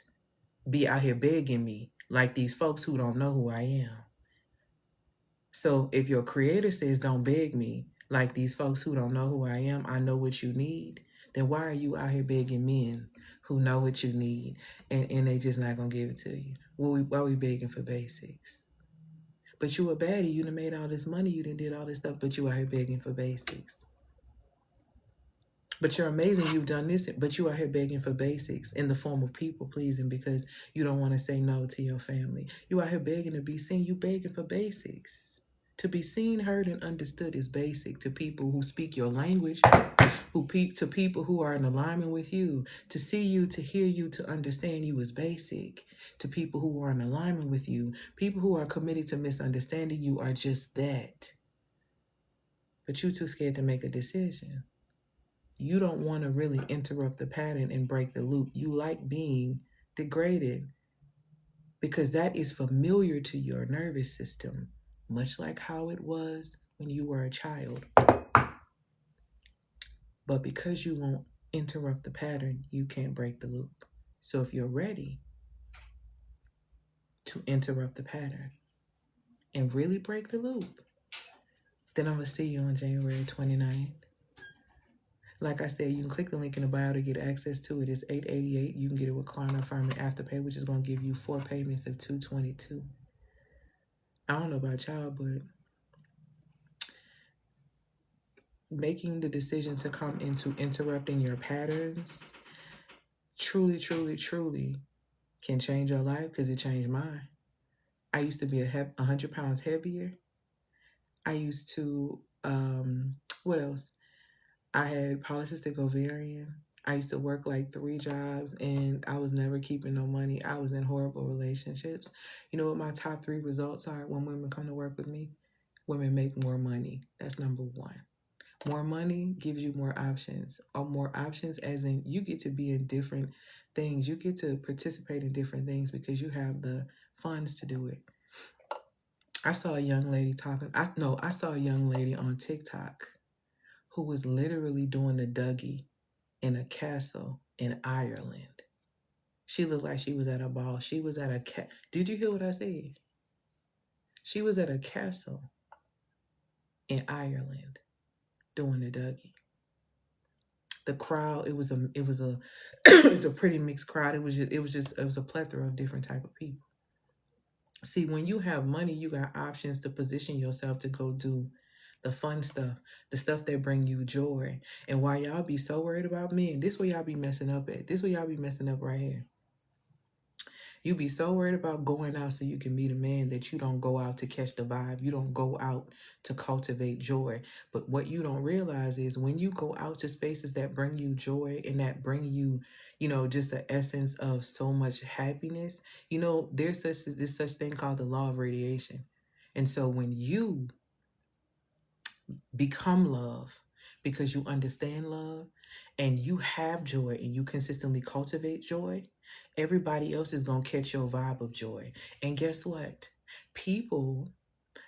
be out here begging me like these folks who don't know who I am. So if your creator says, don't beg me like these folks who don't know who I am, I know what you need, then why are you out here begging men who know what you need and they just not going to give it to you? Why we begging for basics? But you a baddie, you done made all this money, you done did all this stuff, but you out here begging for basics. But you're amazing, you've done this, but you out here begging for basics in the form of people pleasing because you don't want to say no to your family. You out here begging to be seen, you begging for basics. To be seen, heard, and understood is basic to people who speak your language, to people who are in alignment with you. To see you, to hear you, to understand you is basic. To people who are in alignment with you, people who are committed to misunderstanding you are just that. But you too scared to make a decision. You don't want to really interrupt the pattern and break the loop. You like being degraded because that is familiar to your nervous system, much like how it was when you were a child. But because you won't interrupt the pattern, you can't break the loop. So if you're ready to interrupt the pattern and really break the loop, then I'm going to see you on January 29th. Like I said, you can click the link in the bio to get access to it. It's $888. You can get it with Klarna, Affirm, and Afterpay, which is going to give you 4 payments of $222. I don't know about y'all, but making the decision to come into interrupting your patterns truly, truly, truly can change your life because it changed mine. I used to be 100 pounds heavier. I used to, what else? I had polycystic ovarian. I used to work like 3 jobs and I was never keeping no money. I was in horrible relationships. You know what my top 3 results are when women come to work with me? Women make more money. That's number 1. More money gives you more options. Or more options as in you get to be in different things. You get to participate in different things because you have the funds to do it. I saw a young lady I saw a young lady on TikTok who was literally doing the Dougie in a castle in Ireland. She looked like she was at a ball. She was at a Did you hear what I said? She was at a castle in Ireland doing the Dougie. The crowd, it was a it was a pretty mixed crowd. It was a plethora of different type of people. See, when you have money, you got options to position yourself to go do the fun stuff, the stuff that bring you joy. And why y'all be so worried about men, this where y'all be messing up at. This where y'all be messing up right here. You be so worried about going out so you can meet a man that you don't go out to catch the vibe. You don't go out to cultivate joy. But what you don't realize is when you go out to spaces that bring you joy and that bring you, just the essence of so much happiness, there's this such thing called the law of radiation. And so when you become love because you understand love and you have joy and you consistently cultivate joy, everybody else is going to catch your vibe of joy. And guess what? People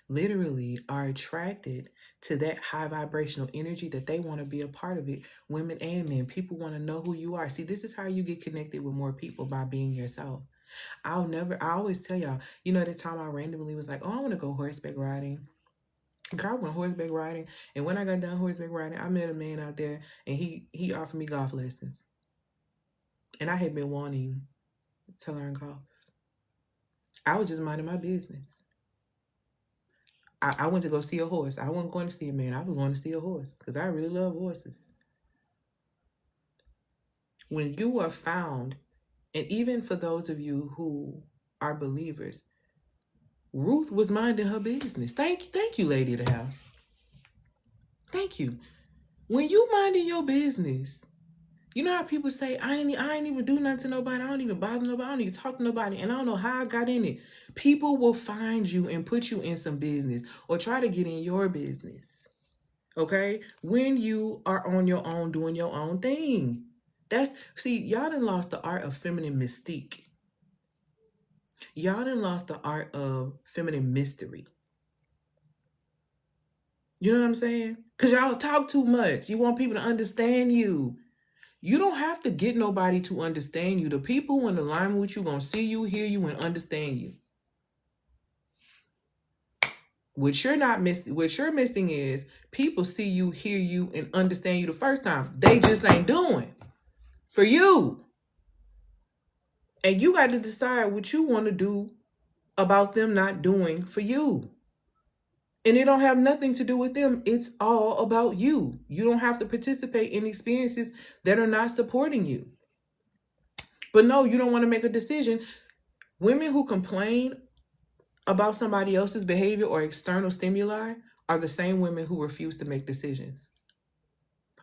literally are attracted to that high vibrational energy that they want to be a part of it. Women and men, people want to know who you are. See, this is how you get connected with more people, by being yourself. I always tell y'all, the time I randomly was like, oh, I want to go horseback riding. Girl, I went horseback riding, and when I got done horseback riding, I met a man out there, and he offered me golf lessons, and I had been wanting to learn golf. I was just minding my business. I went to go see a horse. I wasn't going to see a man. I was going to see a horse because I really love horses. When you are found, and even for those of you who are believers, Ruth was minding her business. Thank you, lady of the house. Thank you. When you minding your business, you know how people say, I ain't even do nothing to nobody. I don't even bother nobody. I don't even talk to nobody. And I don't know how I got in it. People will find you and put you in some business or try to get in your business. Okay? When you are on your own doing your own thing. See, y'all done lost the art of feminine mystique. Y'all done lost the art of feminine mystery. You know what I'm saying? Because y'all talk too much. You want people to understand you. You don't have to get nobody to understand you. The people who in alignment with you going to see you, hear you, and understand you. What you're missing is people see you, hear you, and understand you the first time. They just ain't doing for you. And you got to decide what you want to do about them not doing for you. And it don't have nothing to do with them. It's all about you. You don't have to participate in experiences that are not supporting you. But no, you don't want to make a decision. Women who complain about somebody else's behavior or external stimuli are the same women who refuse to make decisions.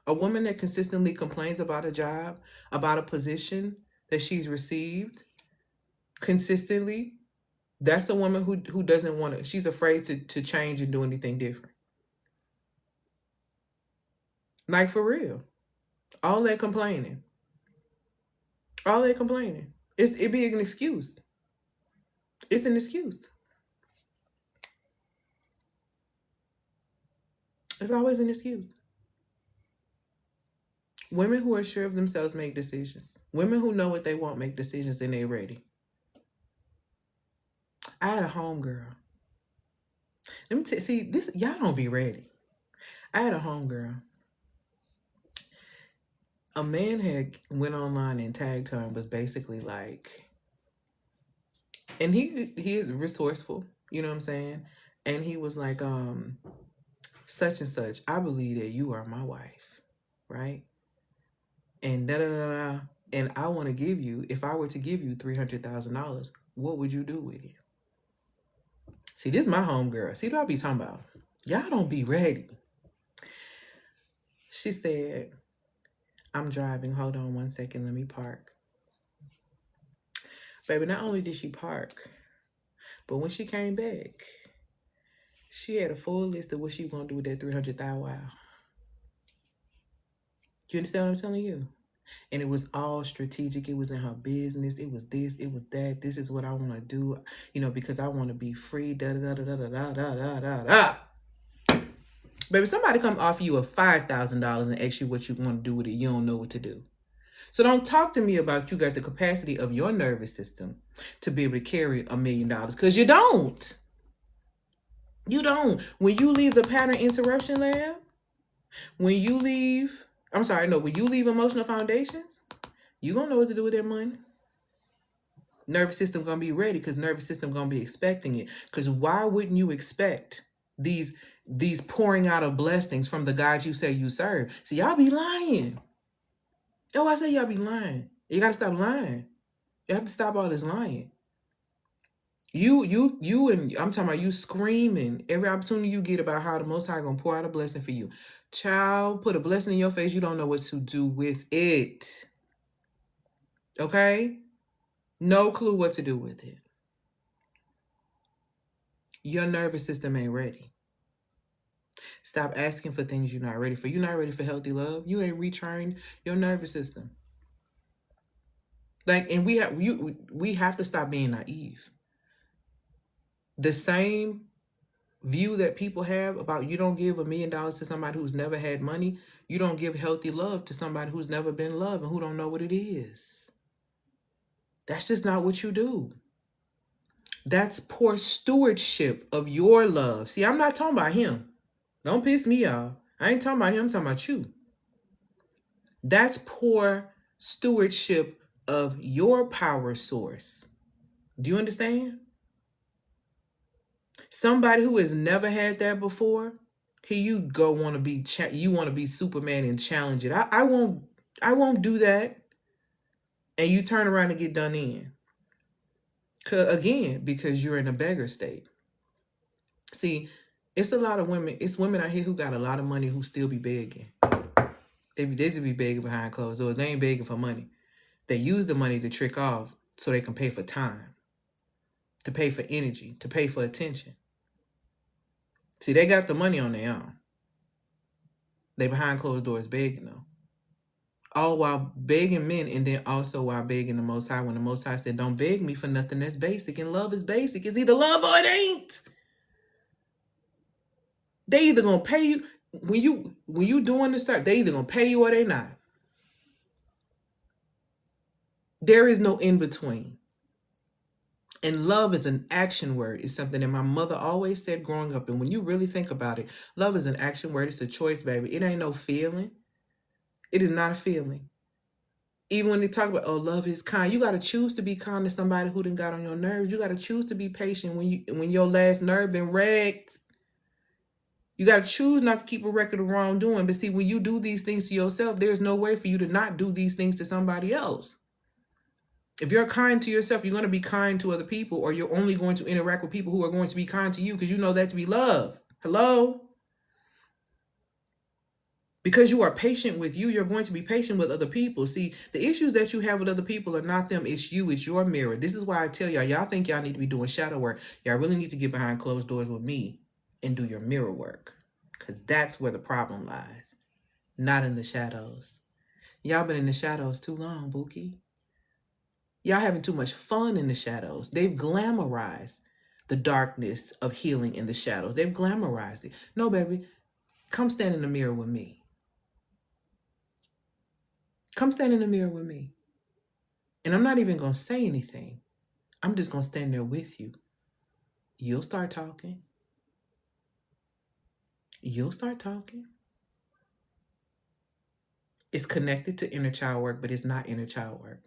A woman that consistently complains about a job, about a position that she's received consistently, that's a woman who doesn't want to, she's afraid to change and do anything different. Like, for real. All that complaining. It be an excuse. It's an excuse. It's always an excuse. Women who are sure of themselves make decisions. Women who know what they want make decisions and they ready. I had a homegirl. Let me see this. Y'all don't be ready. I had a homegirl. A man had went online and tagged her and was basically like, and he is resourceful. You know what I'm saying? And he was like, such and such. I believe that you are my wife, right? And da da da da. And I want to give you, if I were to give you $300,000, what would you do with it? See, this is my homegirl. See what I be talking about? Y'all don't be ready. She said, I'm driving. Hold on one second. Let me park. Baby, not only did she park, but when she came back, she had a full list of what she was going to do with that $300,000. Wow. You understand what I'm telling you? And it was all strategic. It was in her business. It was this. It was that. This is what I want to do, because I want to be free. Da da da da da da da da da da. Baby, somebody come offer you a $5,000 and ask you what you want to do with it. You don't know what to do. So don't talk to me about you got the capacity of your nervous system to be able to carry $1 million, because you don't. You don't. When you leave the pattern interruption lab, when you leave emotional foundations, you gonna know what to do with that money. Nervous system gonna be ready, because nervous system gonna be expecting it. Because why wouldn't you expect these pouring out of blessings from the God you say you serve? See, y'all be lying. Oh, I say y'all be lying. You gotta stop lying. You have to stop all this lying. You and I'm talking about you screaming every opportunity you get about how the Most High gonna pour out a blessing for you. Child, put a blessing in your face. You don't know what to do with it. Okay? No clue what to do with it. Your nervous system ain't ready. Stop asking for things you're not ready for. You're not ready for healthy love. You ain't retrained your nervous system. And we have to stop being naive. The same view that people have about you don't give $1 million to somebody who's never had money. You don't give healthy love to somebody who's never been loved and who don't know what it is. That's just not what you do. That's poor stewardship of your love. See, I'm not talking about him. Don't piss me off. I ain't talking about him, I'm talking about you. That's poor stewardship of your power source. Do you understand? Somebody who has never had that before, here you go want to be you want to be Superman and challenge it. I won't do that. And you turn around and get done in. Again, because you're in a beggar state. See, it's a lot of women. It's women out here who got a lot of money who still be begging. They just be begging behind closed doors. They ain't begging for money. They use the money to trick off so they can pay for time, to pay for energy, to pay for attention. See, they got the money on their own. They behind closed doors begging though. All while begging men, and then also while begging the Most High, when the Most High said, don't beg me for nothing that's basic, and love is basic. It's either love or it ain't. They either gonna pay you when you doing the stuff, they either gonna pay you or they not. There is no in between. And love is an action word. It's something that my mother always said growing up. And when you really think about it, love is an action word. It's a choice, baby. It ain't no feeling. It is not a feeling. Even when they talk about, oh, love is kind, you got to choose to be kind to somebody who done got on your nerves. You got to choose to be patient when your last nerve been wrecked. You got to choose not to keep a record of wrongdoing. But see, when you do these things to yourself, there's no way for you to not do these things to somebody else. If you're kind to yourself, you're going to be kind to other people, or you're only going to interact with people who are going to be kind to you because you know that to be love. Hello? Because you are patient with you, you're going to be patient with other people. See, the issues that you have with other people are not them, it's you, it's your mirror. This is why I tell y'all think y'all need to be doing shadow work. Y'all really need to get behind closed doors with me and do your mirror work. Because that's where the problem lies, not in the shadows. Y'all been in the shadows too long, Bookie. Y'all having too much fun in the shadows. They've glamorized the darkness of healing in the shadows. They've glamorized it. No, baby, come stand in the mirror with me. Come stand in the mirror with me. And I'm not even going to say anything. I'm just going to stand there with you. You'll start talking. You'll start talking. It's connected to inner child work, but it's not inner child work.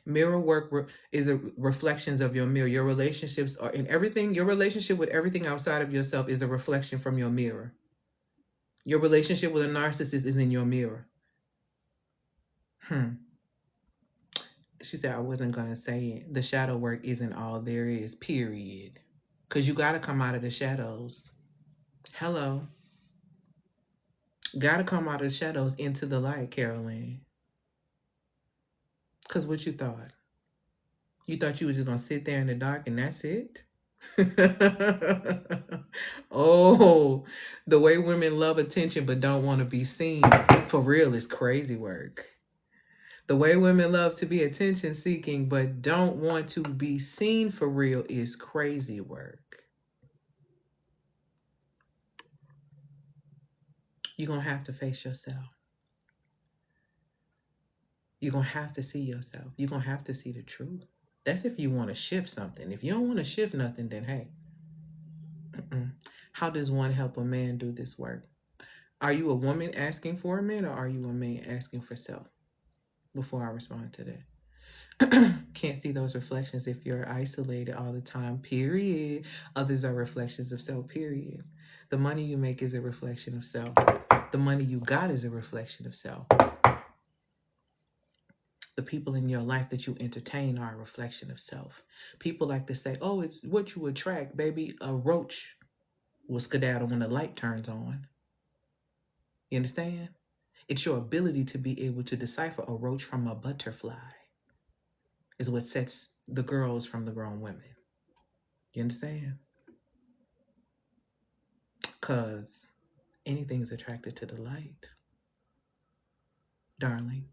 Mirror work is reflections of your mirror. Your relationships are in everything. Your relationship with everything outside of yourself is a reflection from your mirror. Your relationship with a narcissist is in your mirror. She said, I wasn't going to say it. The shadow work isn't all there is, period. Because you got to come out of the shadows. Hello. Got to come out of the shadows into the light, Carolyn. Because what you thought? You thought you was just going to sit there in the dark and that's it? Oh, the way women love attention but don't want to be seen for real is crazy work. The way women love to be attention seeking but don't want to be seen for real is crazy work. You're going to have to face yourself. You're going to have to see yourself. You're going to have to see the truth. That's if you want to shift something. If you don't want to shift nothing, then hey. How does one help a man do this work? Are you a woman asking for a man, or are you a man asking for self? Before I respond to that. Can't see those reflections if you're isolated all the time, period. Others are reflections of self, period. The money you make is a reflection of self. The money you got is a reflection of self. The people in your life that you entertain are a reflection of self. People like to say, oh, it's what you attract, baby. A roach will skedaddle when the light turns on. You understand? It's your ability to be able to decipher a roach from a butterfly is what sets the girls from the grown women. You understand? Because anything's attracted to the light, darling.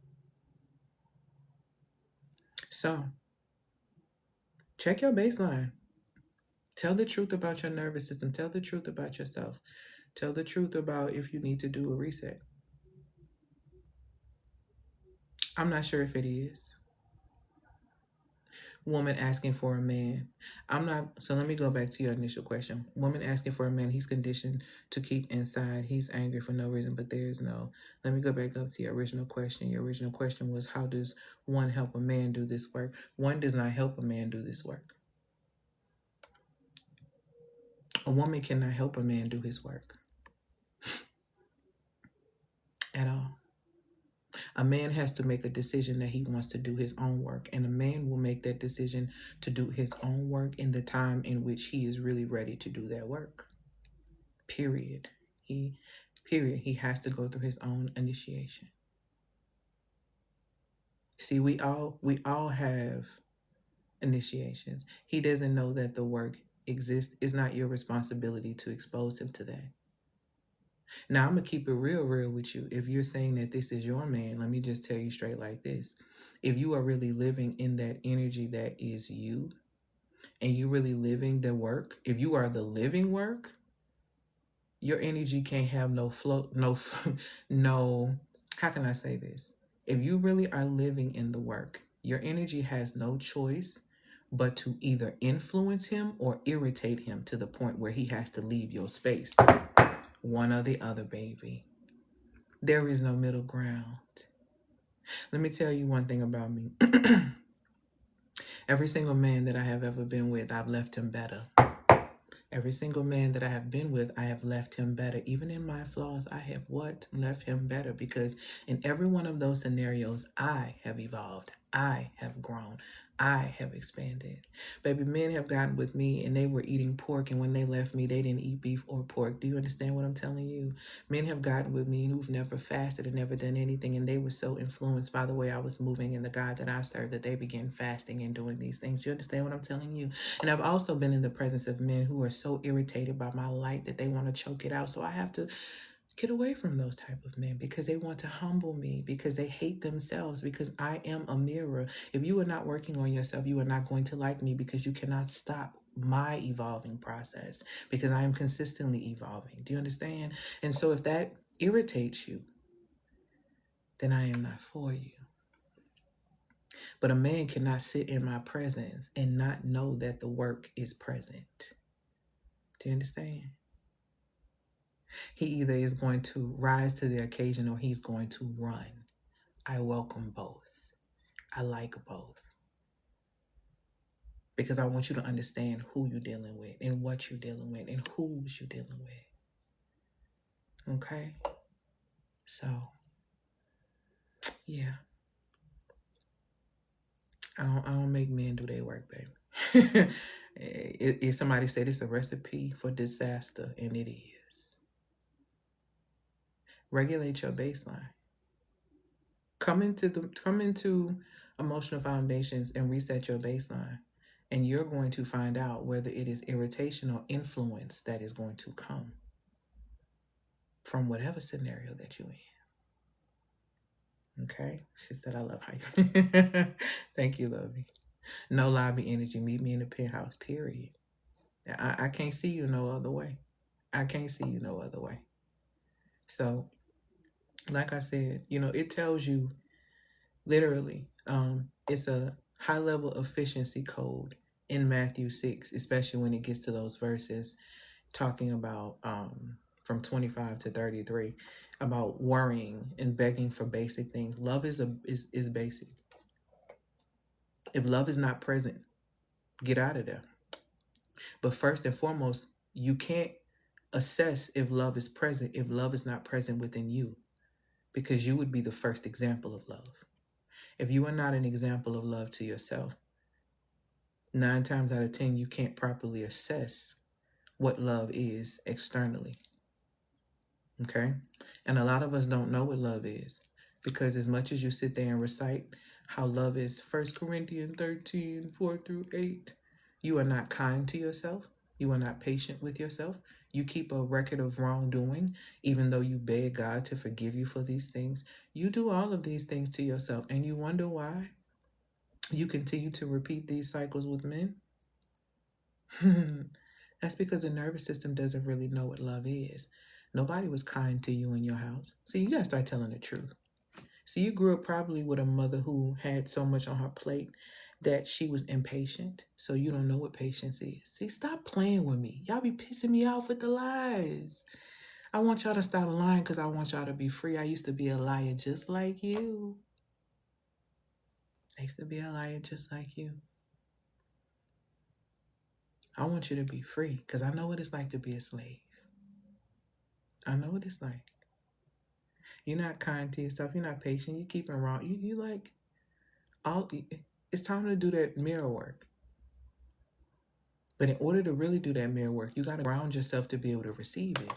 So, Check your baseline. Tell the truth about your nervous system. Tell the truth about yourself. Tell the truth about if you need to do a reset. I'm not sure if it is. Woman asking for a man. I'm not, so let me go back to your initial question. Woman asking for a man, he's conditioned to keep inside. He's angry for no reason, but there's no. Let me go back up to your original question. Your original question was, how does one help a man do this work? One does not help a man do this work. A woman cannot help a man do his work at all. A man has to make a decision that he wants to do his own work, and a man will make that decision to do his own work in the time in which he is really ready to do that work. Period. He has to go through his own initiation. See, we all have initiations. He doesn't know that the work exists. It's not your responsibility to expose him to that. Now, I'm going to keep it real with you. If you're saying that this is your man, let me just tell you straight like this. If you are really living in that energy that is you, and you really living the work, if you are the living work, your energy can't have no flow, no, how can I say this? If you really are living in the work, your energy has no choice but to either influence him or irritate him to the point where he has to leave your space. One or the other, baby. There is no middle ground. Let me tell you one thing about me. Every single man that I have ever been with, I've left him better. Every single man that I have been with, I have left him better. Even in my flaws, I have what? Left him better, because in every one of those scenarios, I have evolved. I have grown. I have expanded. Baby, men have gotten with me and they were eating pork, and when they left me, they didn't eat beef or pork. Do you understand what I'm telling you? Men have gotten with me who've never fasted and never done anything, and they were so influenced by the way I was moving and the God that I served that they began fasting and doing these things. Do you understand what I'm telling you? And I've also been in the presence of men who are so irritated by my light that they want to choke it out. So I have to get away from those type of men, because they want to humble me, because they hate themselves, because I am a mirror. If you are not working on yourself, you are not going to like me, because you cannot stop my evolving process, because I am consistently evolving. Do you understand? And so if that irritates you, then I am not for you. But a man cannot sit in my presence and not know that the work is present. Do you understand? He either is going to rise to the occasion or he's going to run. I welcome both. I like both. Because I want you to understand who you're dealing with and what you're dealing with and who's you're dealing with. Okay? So, yeah. I don't make men do their work, baby. If somebody said it's a recipe for disaster, and it is. Regulate your baseline. Come into emotional foundations and reset your baseline. And you're going to find out whether it is irritation or influence that is going to come from whatever scenario that you're in. Okay? She said, I love how you. Thank you, lovey. No lobby energy. Meet me in the penthouse, period. I can't see you no other way. I can't see you no other way. So, like I said, it tells you literally, it's a high level efficiency code in Matthew 6, especially when it gets to those verses talking about from 25 to 33 about worrying and begging for basic things. Love is basic. If love is not present, get out of there. But first and foremost, you can't assess if love is present if love is not present within you, because you would be the first example of love. If you are not an example of love to yourself, 9 times out of 10, you can't properly assess what love is externally. Okay? And a lot of us don't know what love is, because as much as you sit there and recite how love is 1 Corinthians 13, 4 through 8, you are not kind to yourself. You are not patient with yourself. You keep a record of wrongdoing, even though you beg God to forgive you for these things. You do all of these things to yourself, and you wonder why you continue to repeat these cycles with men. That's because the nervous system doesn't really know what love is. Nobody was kind to you in your house. See, you gotta start telling the truth. See, you grew up probably with a mother who had so much on her plate that she was impatient. So you don't know what patience is. See, stop playing with me. Y'all be pissing me off with the lies. I want y'all to stop lying because I want y'all to be free. I used to be a liar just like you. I used to be a liar just like you. I want you to be free because I know what it's like to be a slave. I know what it's like. You're not kind to yourself. You're not patient. You keep it wrong. You like all. It's time to do that mirror work. But in order to really do that mirror work, you got to ground yourself to be able to receive it.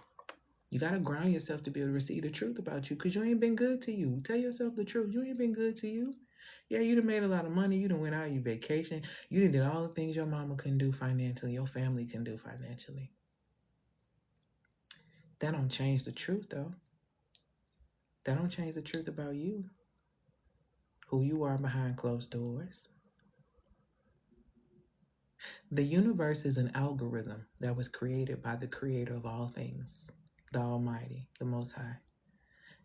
You got to ground yourself to be able to receive the truth about you because you ain't been good to you. Tell yourself the truth. You ain't been good to you. Yeah, you done made a lot of money. You done went out, you vacation. You done did all the things your mama couldn't do financially, your family can do financially. That don't change the truth, though. That don't change the truth about you, who you are behind closed doors. The universe is an algorithm that was created by the creator of all things, the Almighty, the Most High.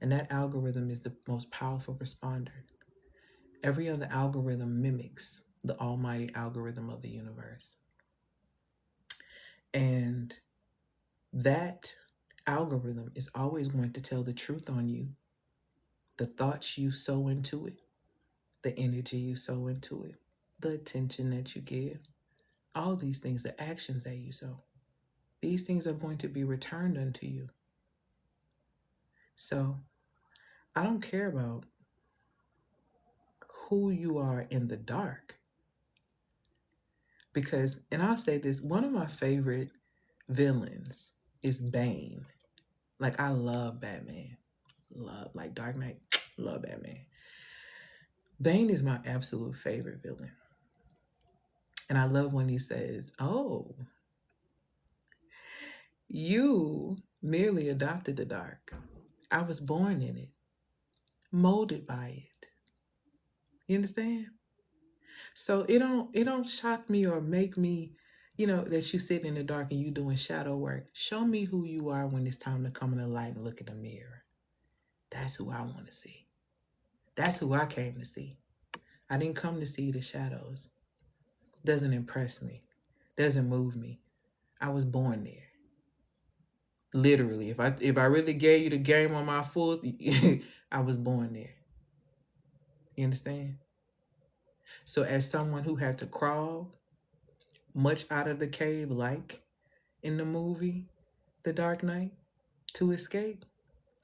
And that algorithm is the most powerful responder. Every other algorithm mimics the almighty algorithm of the universe. And that algorithm is always going to tell the truth on you. The thoughts you sow into it, the energy you sow into it, the attention that you give, all these things, the actions that you sow, these things are going to be returned unto you. So I don't care about who you are in the dark. Because, and I'll say this, one of my favorite villains is Bane. Like, I love Batman. Love, like Dark Knight, love Batman. Bane is my absolute favorite villain. And I love when he says, oh, you merely adopted the dark. I was born in it, molded by it. You understand? So it don't shock me or make me, that you sitting in the dark and you doing shadow work. Show me who you are when it's time to come in the light and look in the mirror. That's who I want to see. That's who I came to see. I didn't come to see the shadows. Doesn't impress me. Doesn't move me. I was born there. Literally, if I really gave you the game on my full, I was born there. You understand? So as someone who had to crawl much out of the cave, like in the movie The Dark Knight, to escape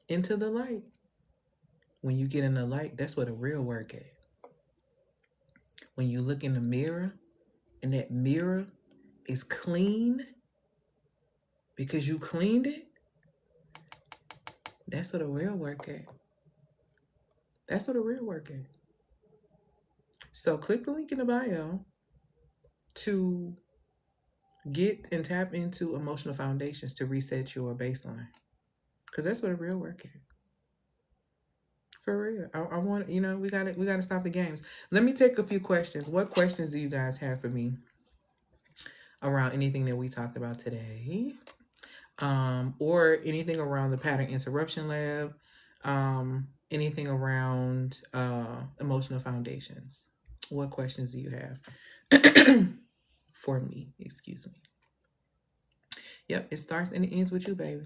into the light. When you get in the light, that's where the real work at. When you look in the mirror and that mirror is clean because you cleaned it, that's where the real work at. That's where the real work at. So click the link in the bio to get and tap into emotional foundations to reset your baseline. Because that's where the real work is. For real. I want, we gotta stop the games. Let me take a few questions. What questions do you guys have for me around anything that we talked about today? Or anything around the pattern interruption lab, anything around emotional foundations. What questions do you have for me? Excuse me. Yep, it starts and it ends with you, baby.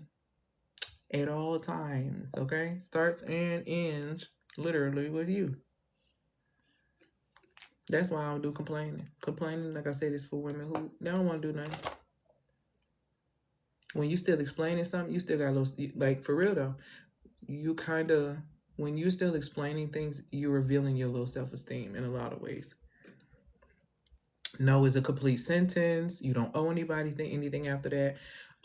At all times, okay? Starts and ends literally with you. That's why I don't do complaining. Complaining, like I said, is for women who they don't want to do nothing. When you still explaining something, you still got a little, like, for real though, you kind of, when you're still explaining things, you're revealing your low self-esteem in a lot of ways. No is a complete sentence. You don't owe anybody anything after that.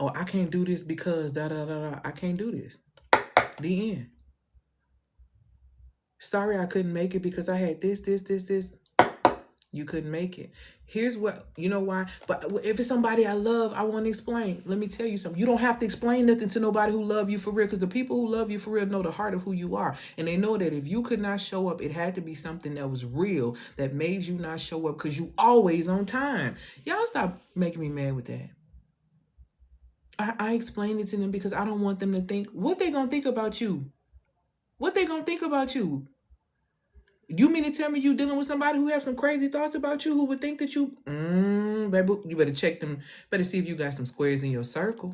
Oh, I can't do this because da-da-da-da. I can't do this. The end. Sorry I couldn't make it because I had this. You couldn't make it. Here's what, you know why? But if it's somebody I love, I want to explain. Let me tell you something. You don't have to explain nothing to nobody who love you for real, because the people who love you for real know the heart of who you are. And they know that if you could not show up, it had to be something that was real that made you not show up, because you always on time. Y'all stop making me mad with that. I explained it to them because I don't want them to think, what they gonna think about you? What they gonna think about you? You mean to tell me you dealing with somebody who have some crazy thoughts about you, who would think that you, baby, you better check them, better see if you got some squares in your circle.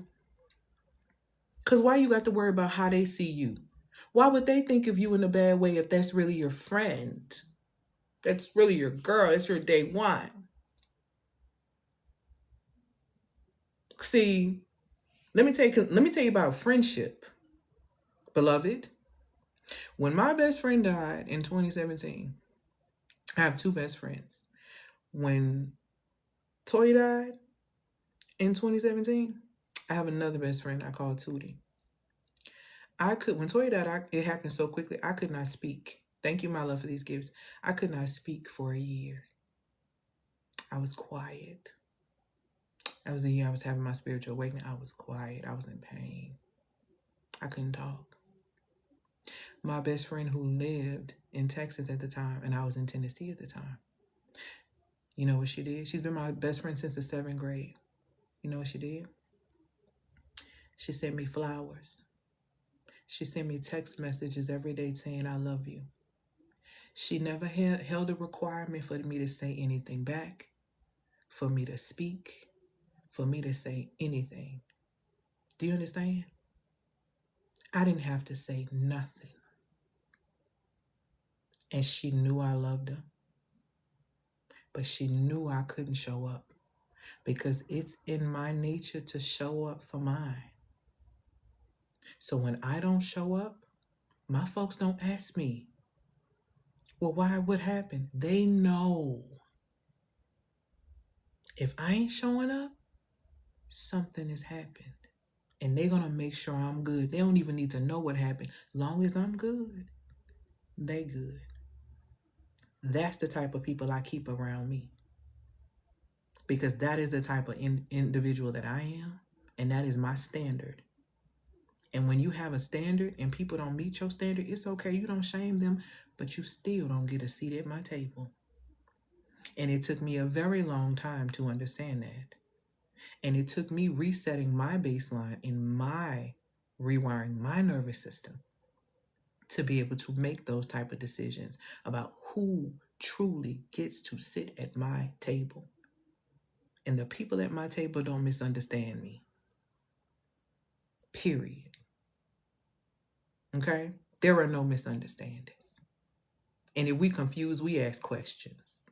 Because why you got to worry about how they see you? Why would they think of you in a bad way if that's really your friend? That's really your girl. That's your day one. See, let me tell you about friendship, beloved. When my best friend died in 2017, I have two best friends. When Toy died in 2017, I have another best friend I call Tootie. When Toy died, it happened so quickly, I could not speak. Thank you, my love, for these gifts. I could not speak for a year. I was quiet. That was the year I was having my spiritual awakening. I was quiet. I was in pain. I couldn't talk. My best friend who lived in Texas at the time, and I was in Tennessee at the time, you know what she did? She's been my best friend since the 7th grade. You know what she did? She sent me flowers. She sent me text messages every day saying, I love you. She never held a requirement for me to say anything back, for me to speak, for me to say anything. Do you understand? I didn't have to say nothing. And she knew I loved her. But she knew I couldn't show up, because it's in my nature to show up for mine. So when I don't show up, my folks don't ask me, well, why? What happened? They know. If I ain't showing up, something has happened. And they're going to make sure I'm good. They don't even need to know what happened. Long as I'm good, they good. That's the type of people I keep around me. Because that is the type of individual that I am. And that is my standard. And when you have a standard and people don't meet your standard, it's okay. You don't shame them, but you still don't get a seat at my table. And it took me a very long time to understand that. And it took me resetting my baseline and rewiring my nervous system to be able to make those type of decisions about who truly gets to sit at my table. And the people at my table don't misunderstand me. Period. Okay? There are no misunderstandings. And if we confuse, we ask questions.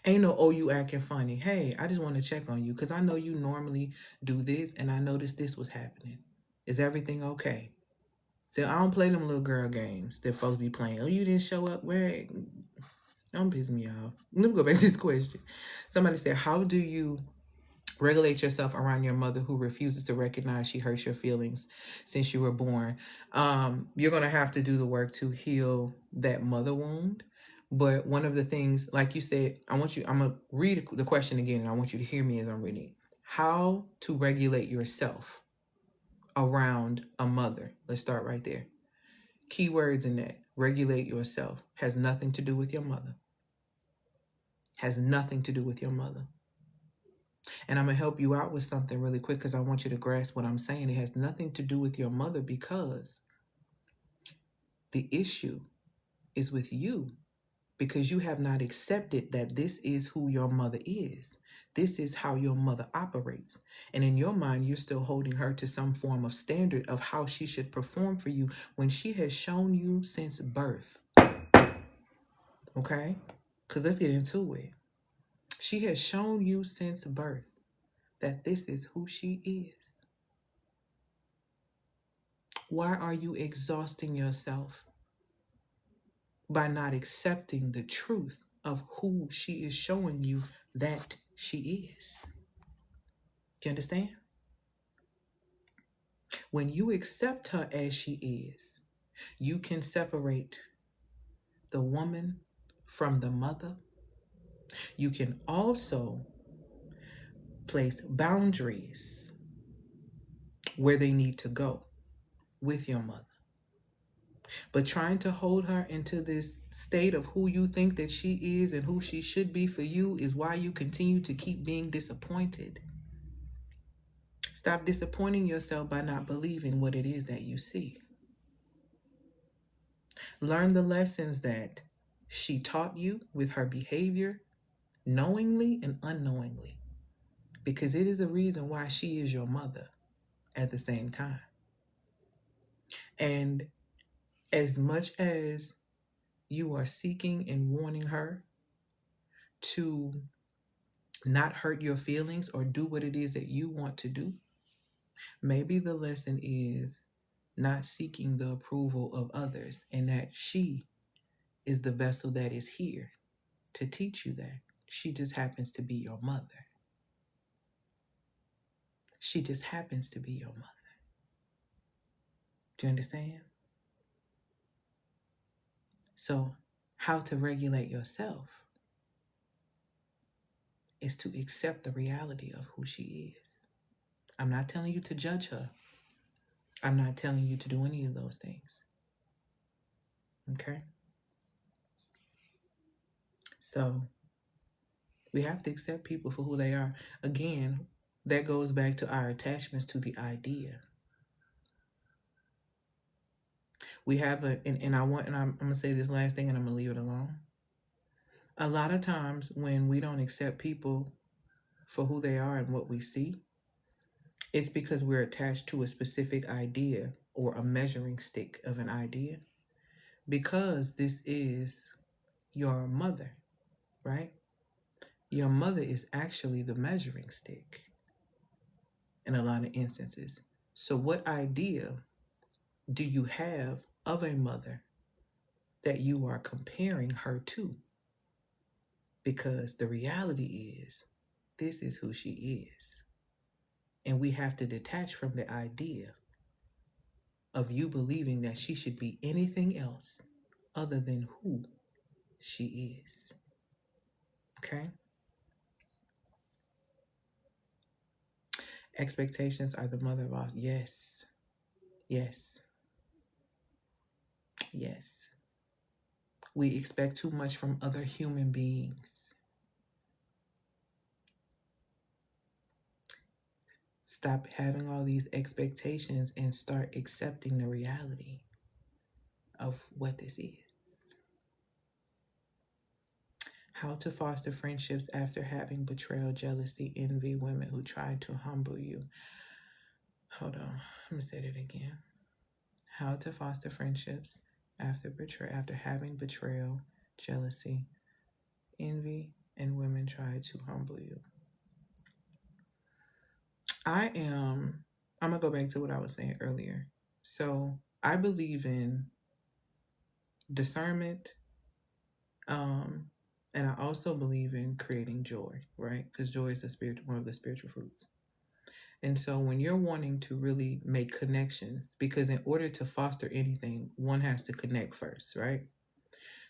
Ain't no, oh, you acting funny. Hey, I just want to check on you because I know you normally do this and I noticed this was happening. Is everything okay? So I don't play them little girl games that folks be playing. Oh, you didn't show up? Where? Don't piss me off. Let me go back to this question. Somebody said, how do you regulate yourself around your mother who refuses to recognize she hurts your feelings since you were born? You're going to have to do the work to heal that mother wound. But one of the things, like you said, I'm going to read the question again, and I want you to hear me as I'm reading. How to regulate yourself around a mother. Let's start right there. Keywords in that. Regulate yourself. Has nothing to do with your mother. Has nothing to do with your mother. And I'm going to help you out with something really quick because I want you to grasp what I'm saying. It has nothing to do with your mother because the issue is with you, because you have not accepted that this is who your mother is. This is how your mother operates. And in your mind, you're still holding her to some form of standard of how she should perform for you when she has shown you since birth. Okay? Because let's get into it. She has shown you since birth that this is who she is. Why are you exhausting yourself by not accepting the truth of who she is showing you that she is? Do you understand? When you accept her as she is, you can separate the woman from the mother, You can also place boundaries where they need to go with your mother. But trying to hold her into this state of who you think that she is and who she should be for you is why you continue to keep being disappointed. Stop disappointing yourself by not believing what it is that you see. Learn the lessons that she taught you with her behavior, knowingly and unknowingly, because it is a reason why she is your mother at the same time. And as much as you are seeking and warning her to not hurt your feelings or do what it is that you want to do, maybe the lesson is not seeking the approval of others, and that she is the vessel that is here to teach you that. She just happens to be your mother. She just happens to be your mother. Do you understand? So, how to regulate yourself is to accept the reality of who she is. I'm not telling you to judge her. I'm not telling you to do any of those things. Okay? So, we have to accept people for who they are. Again, that goes back to our attachments to the idea. We have I'm going to say this last thing and I'm going to leave it alone. A lot of times when we don't accept people for who they are and what we see, it's because we're attached to a specific idea or a measuring stick of an idea, because this is your mother, right? Your mother is actually the measuring stick in a lot of instances. So what idea do you have of a mother that you are comparing her to? Because the reality is, this is who she is. And we have to detach from the idea of you believing that she should be anything else other than who she is. Okay? Expectations are the mother of all. Yes. Yes. Yes. We expect too much from other human beings. Stop having all these expectations and start accepting the reality of what this is. How to foster friendships after having betrayal, jealousy, envy, women who try to humble you. Hold on, let me say it again. How to foster friendships after having betrayal, jealousy, envy, and women try to humble you. I'm gonna go back to what I was saying earlier. So I believe in discernment, and I also believe in creating joy, right? Because joy is one of the spiritual fruits. And so when you're wanting to really make connections, because in order to foster anything, one has to connect first, right?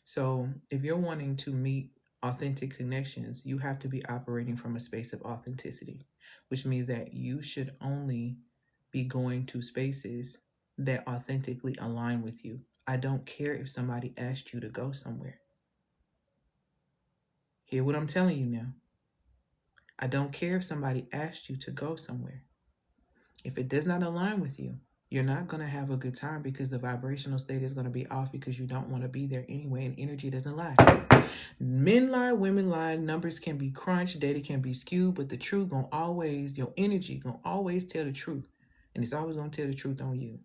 So if you're wanting to meet authentic connections, you have to be operating from a space of authenticity, which means that you should only be going to spaces that authentically align with you. I don't care if somebody asked you to go somewhere. Hear what I'm telling you now. I don't care if somebody asked you to go somewhere. If it does not align with you, you're not going to have a good time, because the vibrational state is going to be off, because you don't want to be there anyway, and energy doesn't lie. Men lie, women lie, numbers can be crunched, data can be skewed, but the truth your energy gonna always tell the truth, and it's always going to tell the truth on you.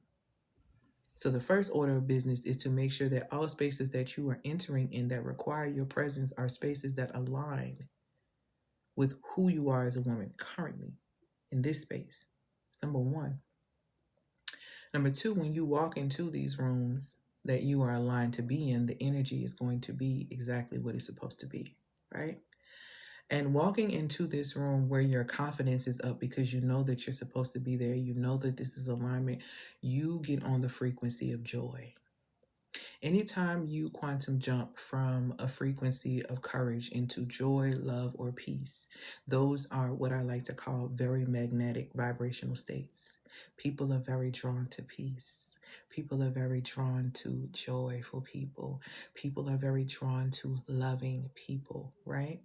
So the first order of business is to make sure that all spaces that you are entering in that require your presence are spaces that align with who you are as a woman currently in this space. It's number one. Number two, when you walk into these rooms that you are aligned to be in, the energy is going to be exactly what it's supposed to be, right? And walking into this room where your confidence is up because you know that you're supposed to be there, you know that this is alignment, you get on the frequency of joy. Anytime you quantum jump from a frequency of courage into joy, love, or peace, those are what I like to call very magnetic vibrational states. People are very drawn to peace. People are very drawn to joyful people. People are very drawn to loving people, right?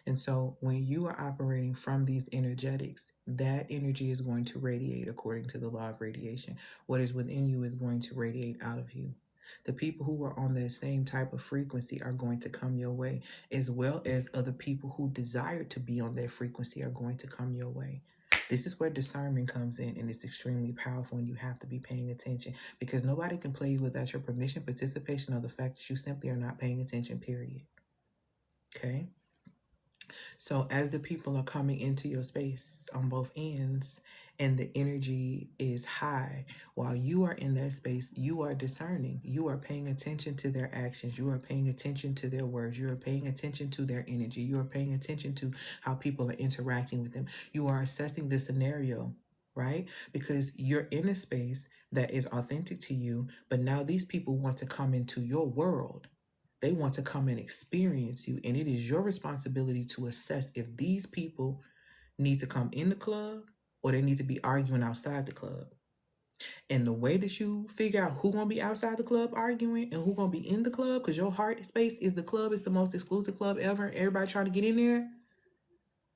And so when you are operating from these energetics, that energy is going to radiate according to the law of radiation. What is within you is going to radiate out of you. The people who are on that same type of frequency are going to come your way, as well as other people who desire to be on that frequency are going to come your way. This is where discernment comes in, and it's extremely powerful, and you have to be paying attention because nobody can play you without your permission, participation, or the fact that you simply are not paying attention, period. Okay? So as the people are coming into your space on both ends and the energy is high, while you are in that space, you are discerning. You are paying attention to their actions. You are paying attention to their words. You are paying attention to their energy. You are paying attention to how people are interacting with them. You are assessing the scenario, right? Because you're in a space that is authentic to you, but now these people want to come into your world. They want to come and experience you. And it is your responsibility to assess if these people need to come in the club or they need to be arguing outside the club. And the way that you figure out who gonna be outside the club arguing and who gonna be in the club, because your heart space is the club, is the most exclusive club ever. Everybody trying to get in there.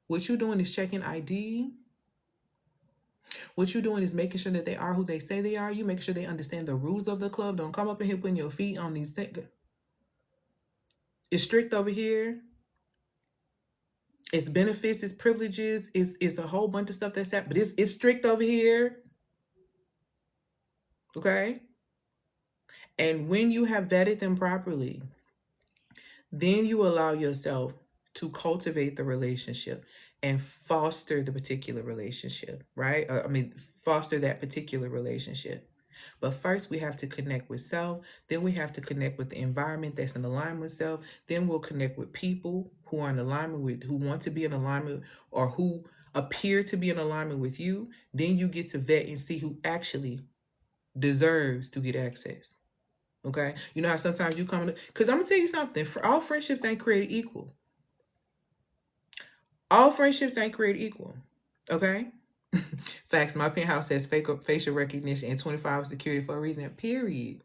What you're doing is checking ID. What you're doing is making sure that they are who they say they are. You make sure they understand the rules of the club. Don't come up in here putting your feet on these things. It's strict over here. It's benefits, it's privileges, it's a whole bunch of stuff that's happening. But it's strict over here. Okay? And when you have vetted them properly, then you allow yourself to cultivate the relationship and foster the particular relationship, right? Foster that particular relationship. But first, we have to connect with self. Then we have to connect with the environment that's in alignment with self. Then we'll connect with people who are in alignment with, who want to be in alignment or who appear to be in alignment with you. Then you get to vet and see who actually deserves to get access. Okay? You know how sometimes you come to, because I'm going to tell you something. For all friendships ain't created equal. All friendships ain't created equal. Okay? Facts, my penthouse has facial recognition and 24-hour security for a reason, period.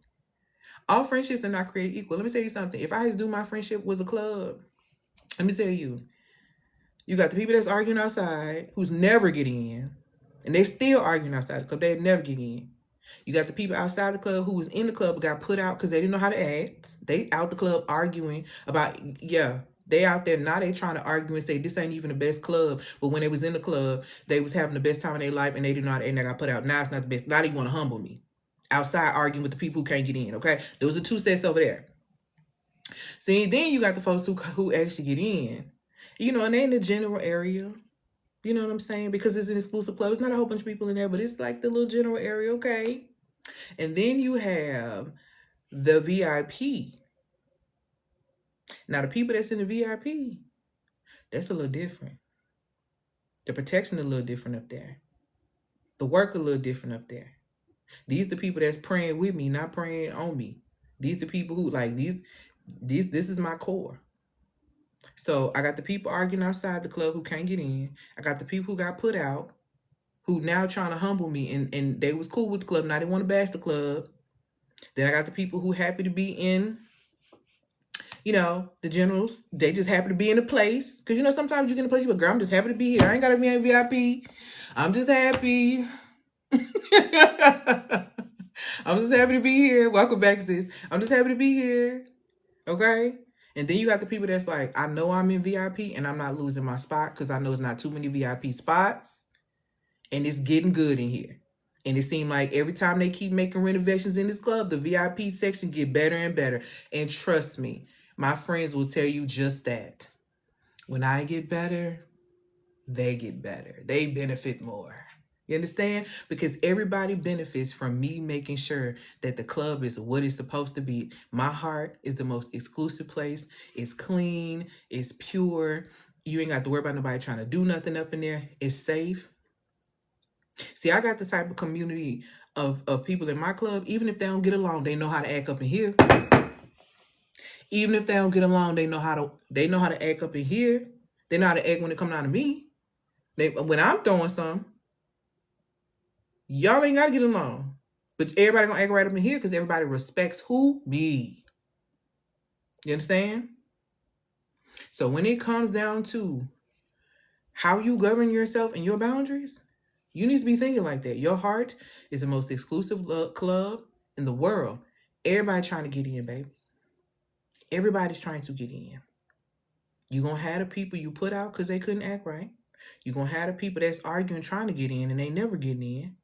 All friendships are not created equal. Let me tell you something. If I just do my friendship with a club, let me tell you, you got the people that's arguing outside who's never getting in, and they still arguing outside the club. They never get in. You got the people outside the club who was in the club but got put out because they didn't know how to act. They out the club arguing about, they out there now. They trying to argue and say this ain't even the best club. But when they was in the club, they was having the best time of their life and they didn't know how to act and they got put out. Now it's not the best. Now they want to humble me. Outside arguing with the people who can't get in, okay? Those are two sets over there. See, then you got the folks who actually get in. And they in the general area. You know what I'm saying? Because it's an exclusive club. It's not a whole bunch of people in there, but it's like the little general area, okay? And then you have the VIP. Now, the people that's in the VIP, that's a little different. The protection a little different up there. The work a little different up there. These the people that's praying with me, not praying on me. These the people who, like, this is my core. So I got the people arguing outside the club who can't get in. I got the people who got put out, who now trying to humble me, and they was cool with the club. Now they want to bash the club. Then I got the people who happy to be in, the generals. They just happy to be in a place. Because, sometimes you get in a place, you're like, girl, I'm just happy to be here. I ain't got to be in VIP. I'm just happy. I'm just happy to be here. Welcome back, sis. I'm just happy to be here. Okay? And then you got the people that's like, I know I'm in VIP and I'm not losing my spot because I know it's not too many VIP spots. And it's getting good in here. And it seemed like every time they keep making renovations in this club, the VIP section get better and better. And trust me, my friends will tell you just that. When I get better, they get better. They benefit more. You understand? Because everybody benefits from me making sure that the club is what it's supposed to be. My heart is the most exclusive place. It's clean. It's pure. You ain't got to worry about nobody trying to do nothing up in there. It's safe. See, I got the type of community of people in my club, even if they don't get along, they know how to act up in here. Even if they don't get along, they know how to act up in here. They know how to act when it comes down to me. When I'm throwing some, y'all ain't gotta get along. But everybody gonna act right up in here because everybody respects who? Me. You understand? So when it comes down to how you govern yourself and your boundaries, you need to be thinking like that. Your heart is the most exclusive club in the world. Everybody trying to get in, baby. Everybody's trying to get in. You're going to have the people you put out because they couldn't act right. You're going to have the people that's arguing trying to get in and they never getting in.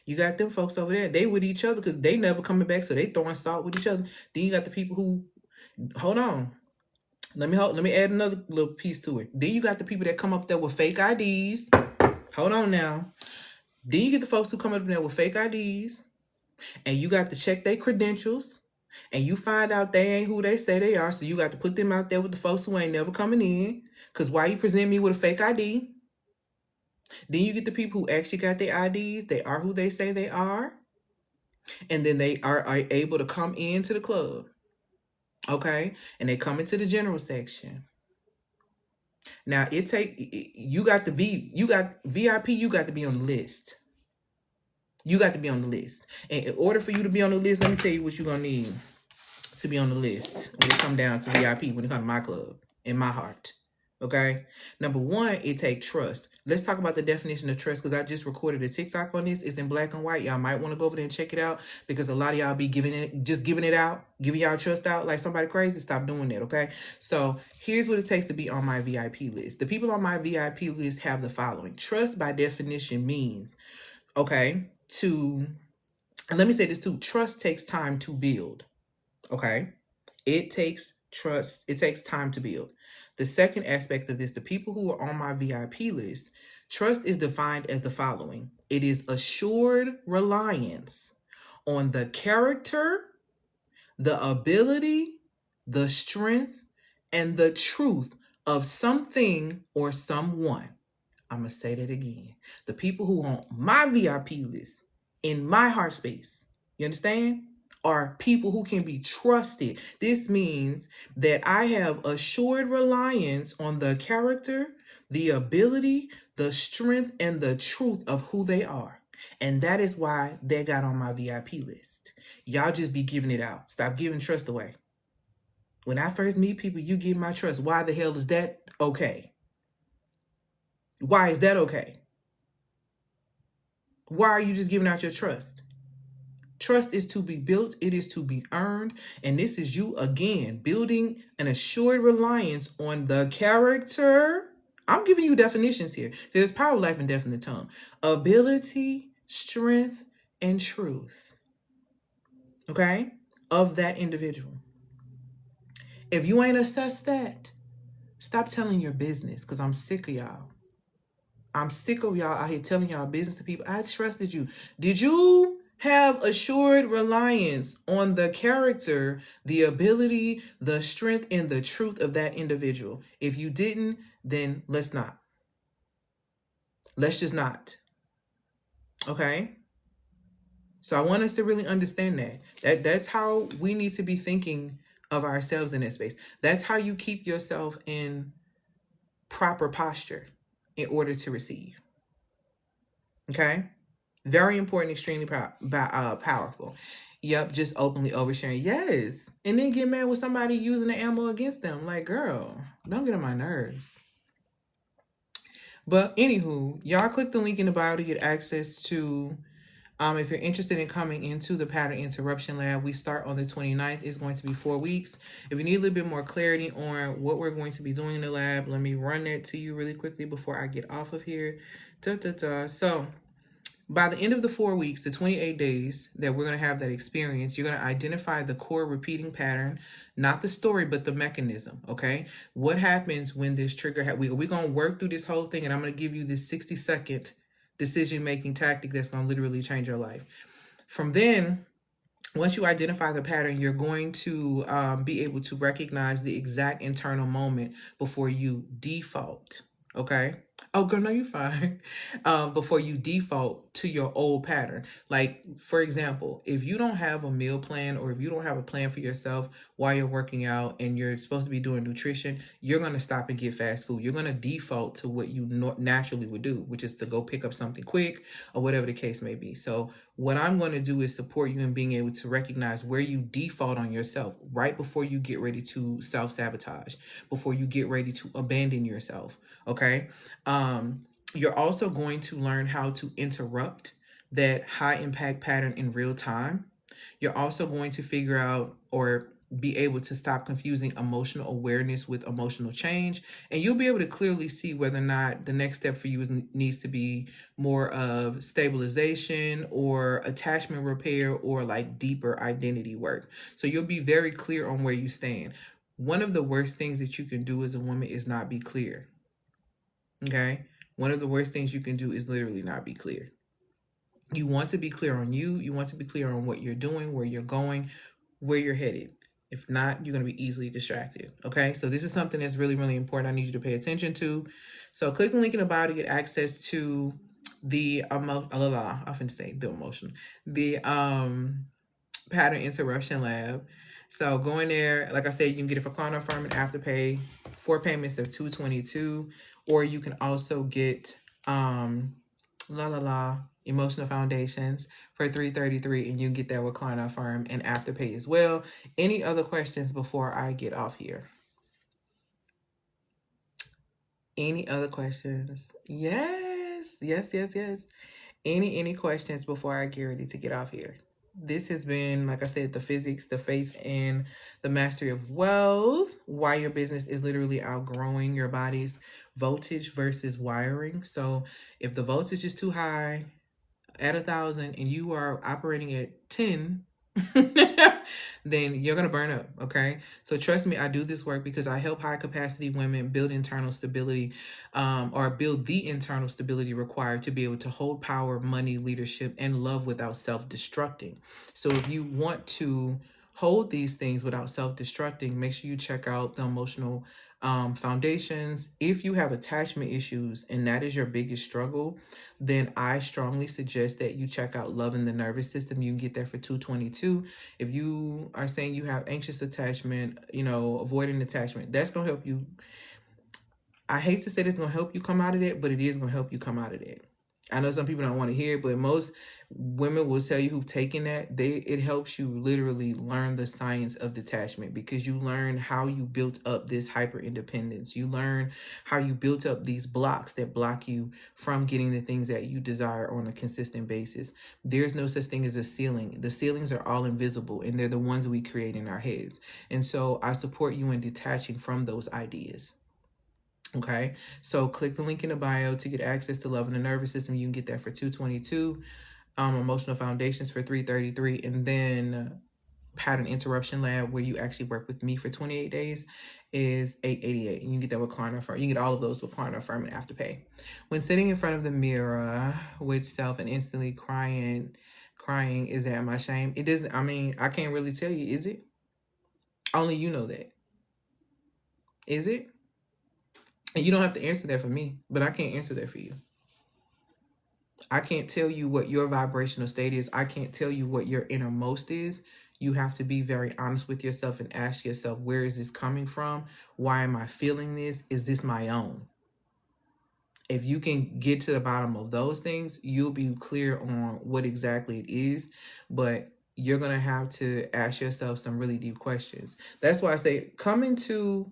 You got them folks over there. They with each other because they never coming back, so they throwing salt with each other. Then you got the people who, hold on. Let me add another little piece to it. Then you got the people that come up there with fake IDs. Hold on now. Then you get the folks who come up there with fake IDs, and you got to check their credentials, and you find out they ain't who they say they are, so you got to put them out there with the folks who ain't never coming in, because why you present me with a fake ID? Then you get the people who actually got their IDs, they are who they say they are, and then they are able to come into the club, okay? And they come into the general section. Now, you got VIP, you got to be on the list. You got to be on the list. And in order for you to be on the list, let me tell you what you're going to need to be on the list when it come down to VIP, when it comes to my club, in my heart. Okay? Number one, it takes trust. Let's talk about the definition of trust, because I just recorded a TikTok on this. It's in black and white. Y'all might want to go over there and check it out, because a lot of y'all be giving it out, giving y'all trust out like somebody crazy. Stop doing that, okay? So here's what it takes to be on my VIP list. The people on my VIP list have the following. Trust by definition means, okay, and let me say this too, trust takes time to build. Okay? It takes trust. It takes time to build. The second aspect of this, the people who are on my VIP list, trust is defined as the following. It is assured reliance on the character, the ability, the strength, and the truth of something or someone. I'm going to say that again. The people who are on my VIP list, in my heart space, you understand? Are people who can be trusted. This means that I have assured reliance on the character, the ability, the strength, and the truth of who they are. And that is why they got on my VIP list. Y'all just be giving it out. Stop giving trust away. When I first meet people, you give my trust. Why the hell is that okay? Why is that okay? Why are you just giving out your trust? Trust is to be built. It is to be earned. And this is you, again, building an assured reliance on the character. I'm giving you definitions here. There's power, life, and death in the tongue. Ability, strength, and truth. Okay? Of that individual. If you ain't assessed that, stop telling your business, because I'm sick of y'all. I'm sick of y'all out here telling y'all business to people. I trusted you. Did you have assured reliance on the character, the ability, the strength, and the truth of that individual? If you didn't, then let's not. Let's just not. Okay? So I want us to really understand that's how we need to be thinking of ourselves in this space. That's how you keep yourself in proper posture in order to receive. Okay? Very important, extremely powerful. Yep, just openly oversharing. Yes. And then get mad with somebody using the ammo against them. Like, girl, don't get on my nerves. But anywho, y'all click the link in the bio to get access to, if you're interested in coming into the Pattern Interruption Lab, we start on the 29th. It's going to be 4 weeks. If you need a little bit more clarity on what we're going to be doing in the lab, let me run that to you really quickly before I get off of here. So by the end of the 4 weeks, the 28 days that we're going to have that experience, you're going to identify the core repeating pattern, not the story, but the mechanism, okay? What happens when this trigger, we're going to work through this whole thing, and I'm going to give you this 60-second decision-making tactic that's going to literally change your life. From then, once you identify the pattern, you're going to be able to recognize the exact internal moment before you default, okay? Oh, girl, no, you're fine. Before you default to your old pattern. Like, for example, if you don't have a meal plan or if you don't have a plan for yourself while you're working out and you're supposed to be doing nutrition, you're going to stop and get fast food. You're going to default to what you naturally would do, which is to go pick up something quick or whatever the case may be. So, what I'm going to do is support you in being able to recognize where you default on yourself right before you get ready to self sabotage, before you get ready to abandon yourself. Okay. You're also going to learn how to interrupt that high impact pattern in real time. You're also going to figure out or be able to stop confusing emotional awareness with emotional change. And you'll be able to clearly see whether or not the next step for you needs to be more of stabilization or attachment repair or like deeper identity work. So you'll be very clear on where you stand. One of the worst things that you can do as a woman is not be clear. Okay. One of the worst things you can do is literally not be clear. You want to be clear on you. You want to be clear on what you're doing, where you're going, where you're headed. If not, you're going to be easily distracted. Okay. So this is something that's really, really important. I need you to pay attention to. So click the link in the bio to get access to the pattern interruption lab. So going there, like I said, you can get it for Klarna Firm and Afterpay, 4 payments of $222, or you can also get emotional foundations for $333, and you can get that with Klarna Firm and Afterpay as well. Any other questions before I get off here? Any other questions? Yes, yes, yes, yes. Any questions before I get ready to get off here? This has been, like I said, the physics, the faith, and the mastery of wealth. Why your business is literally outgrowing your body's voltage versus wiring. So if the voltage is too high at 1,000 and you are operating at 10, then you're going to burn up. Okay. So trust me, I do this work because I help high capacity women build internal stability, or build the internal stability required to be able to hold power, money, leadership, and love without self-destructing. So if you want to hold these things without self-destructing, make sure you check out the emotional foundations. If you have attachment issues and that is your biggest struggle, then I strongly suggest that you check out Love in the Nervous System. You can get that for $222. If you are saying you have anxious attachment, avoiding attachment, that's going to help you. I hate to say it's going to help you come out of that, but it is going to help you come out of that. I know some people don't want to hear it, but most women will tell you who've taken that, it helps you literally learn the science of detachment, because you learn how you built up this hyper independence. You learn how you built up these blocks that block you from getting the things that you desire on a consistent basis. There's no such thing as a ceiling. The ceilings are all invisible, and they're the ones we create in our heads. And so I support you in detaching from those ideas. Okay, so click the link in the bio to get access to Love in the Nervous System. You can get that for $222. Emotional Foundations for $333, and then Pattern Interruption Lab, where you actually work with me for 28 days, is $888. And you can get that with Klarna Firm. You can get all of those with Klarna Firm and Afterpay. When sitting in front of the mirror with self and instantly crying, is that my shame? It doesn't. I mean, I can't really tell you. Is it? Only you know that. Is it? And you don't have to answer that for me, but I can't answer that for you. I can't tell you what your vibrational state is. I can't tell you what your innermost is. You have to be very honest with yourself and ask yourself, where is this coming from? Why am I feeling this? Is this my own? If you can get to the bottom of those things, you'll be clear on what exactly it is. But you're going to have to ask yourself some really deep questions. That's why I say come into,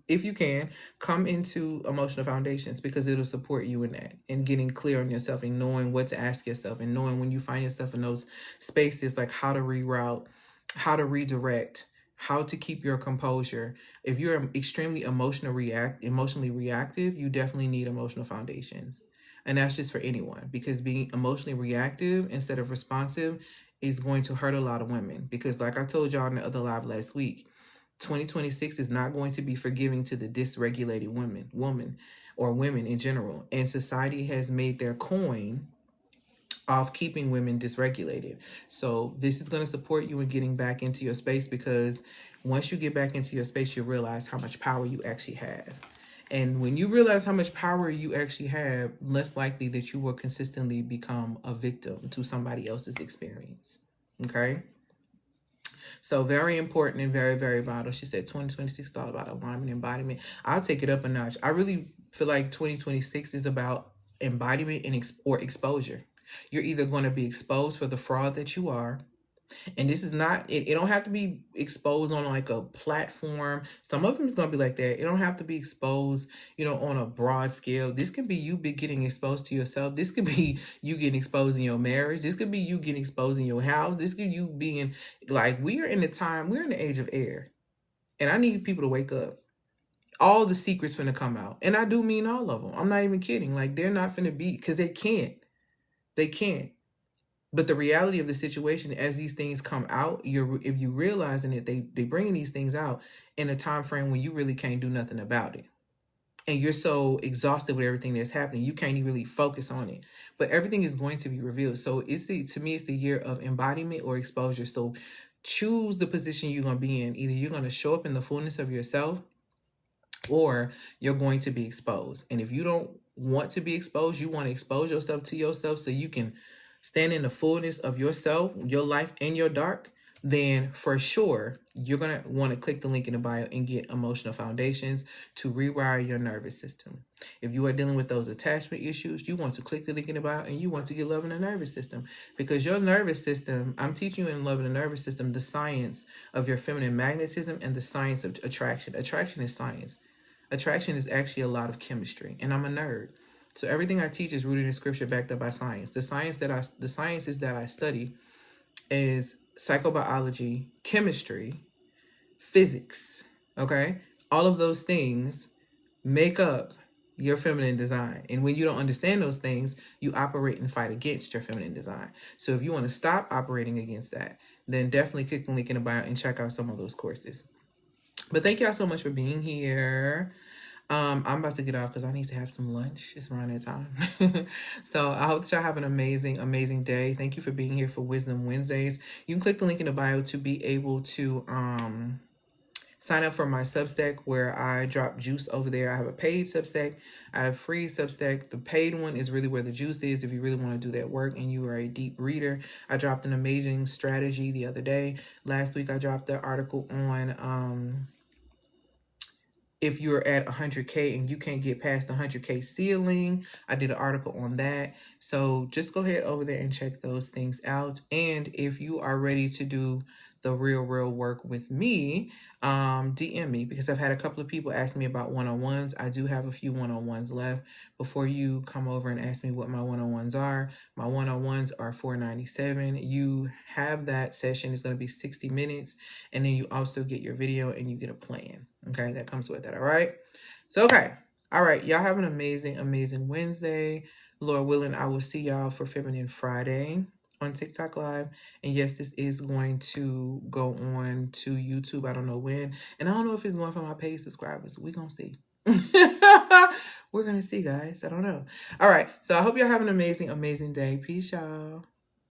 if you can, come into Emotional Foundations, because it'll support you in that and getting clear on yourself and knowing what to ask yourself, and knowing when you find yourself in those spaces, like how to reroute, how to redirect, how to keep your composure. If you're extremely emotionally reactive, you definitely need Emotional Foundations. And that's just for anyone, because being emotionally reactive instead of responsive is going to hurt a lot of women. Because like I told y'all in the other live last week, 2026 is not going to be forgiving to the dysregulated woman or women in general. And society has made their coin off keeping women dysregulated. So this is going to support you in getting back into your space, because once you get back into your space, you realize how much power you actually have. And when you realize how much power you actually have, less likely that you will consistently become a victim to somebody else's experience. Okay? So very important and very, very vital. She said 2026 is all about alignment and embodiment. I'll take it up a notch. I really feel like 2026 is about embodiment and or exposure. You're either going to be exposed for the fraud that you are, and this is not it don't have to be exposed on like a platform. Some of them is going to be like that. It don't have to be exposed, on a broad scale. This could be you be getting exposed to yourself. This could be you getting exposed in your marriage. This could be you getting exposed in your house. This could you being like, we're in the age of air, and I need people to wake up. All the secrets finna come out, and I do mean all of them. I'm not even kidding. Like, they're not finna be, because they can't. But the reality of the situation, as these things come out, if you realizing it, they bringing these things out in a time frame when you really can't do nothing about it, and you're so exhausted with everything that's happening, you can't even really focus on it. But everything is going to be revealed. So to me, it's the year of embodiment or exposure. So choose the position you're gonna be in. Either you're gonna show up in the fullness of yourself, or you're going to be exposed. And if you don't want to be exposed, you want to expose yourself to yourself so you can stand in the fullness of yourself, your life, and your dark, then for sure you're going to want to click the link in the bio and get emotional foundations to rewire your nervous system. If you are dealing with those attachment issues, you want to click the link in the bio and you want to get love in the nervous system, because your nervous system, I'm teaching you in love in the nervous system, the science of your feminine magnetism and the science of attraction. Attraction is science. Attraction is actually a lot of chemistry, and I'm a nerd. So everything I teach is rooted in scripture, backed up by science. The sciences that I study is psychobiology, chemistry, physics. Okay? All of those things make up your feminine design. And when you don't understand those things, you operate and fight against your feminine design. So if you want to stop operating against that, then definitely click the link in the bio and check out some of those courses. But thank y'all so much for being here. I'm about to get off because I need to have some lunch. It's around that time. So I hope that y'all have an amazing, amazing day. Thank you for being here for Wisdom Wednesdays. You can click the link in the bio to be able to sign up for my Substack, where I drop juice over there. I have a paid Substack. I have free Substack. The paid one is really where the juice is if you really want to do that work and you are a deep reader. I dropped an amazing strategy the other day. Last week I dropped the article on if you're at 100K and you can't get past the 100K ceiling. I did an article on that. So just go ahead over there and check those things out. And if you are ready to do the real work with me, DM me, because I've had a couple of people ask me about one-on-ones. I do have a few one-on-ones left. Before you come over and ask me what my one-on-ones are, my one-on-ones are $4.97. You have that session. It's going to be 60 minutes. And then you also get your video and you get a plan. Okay, that comes with that. All right. So, okay. All right. Y'all have an amazing, amazing Wednesday. Lord willing, I will see y'all for Feminine Friday on TikTok Live. And yes, this is going to go on to YouTube. I don't know when. And I don't know if it's going for my paid subscribers. We're going to see. We're going to see, guys. I don't know. All right. So I hope y'all have an amazing, amazing day. Peace, y'all.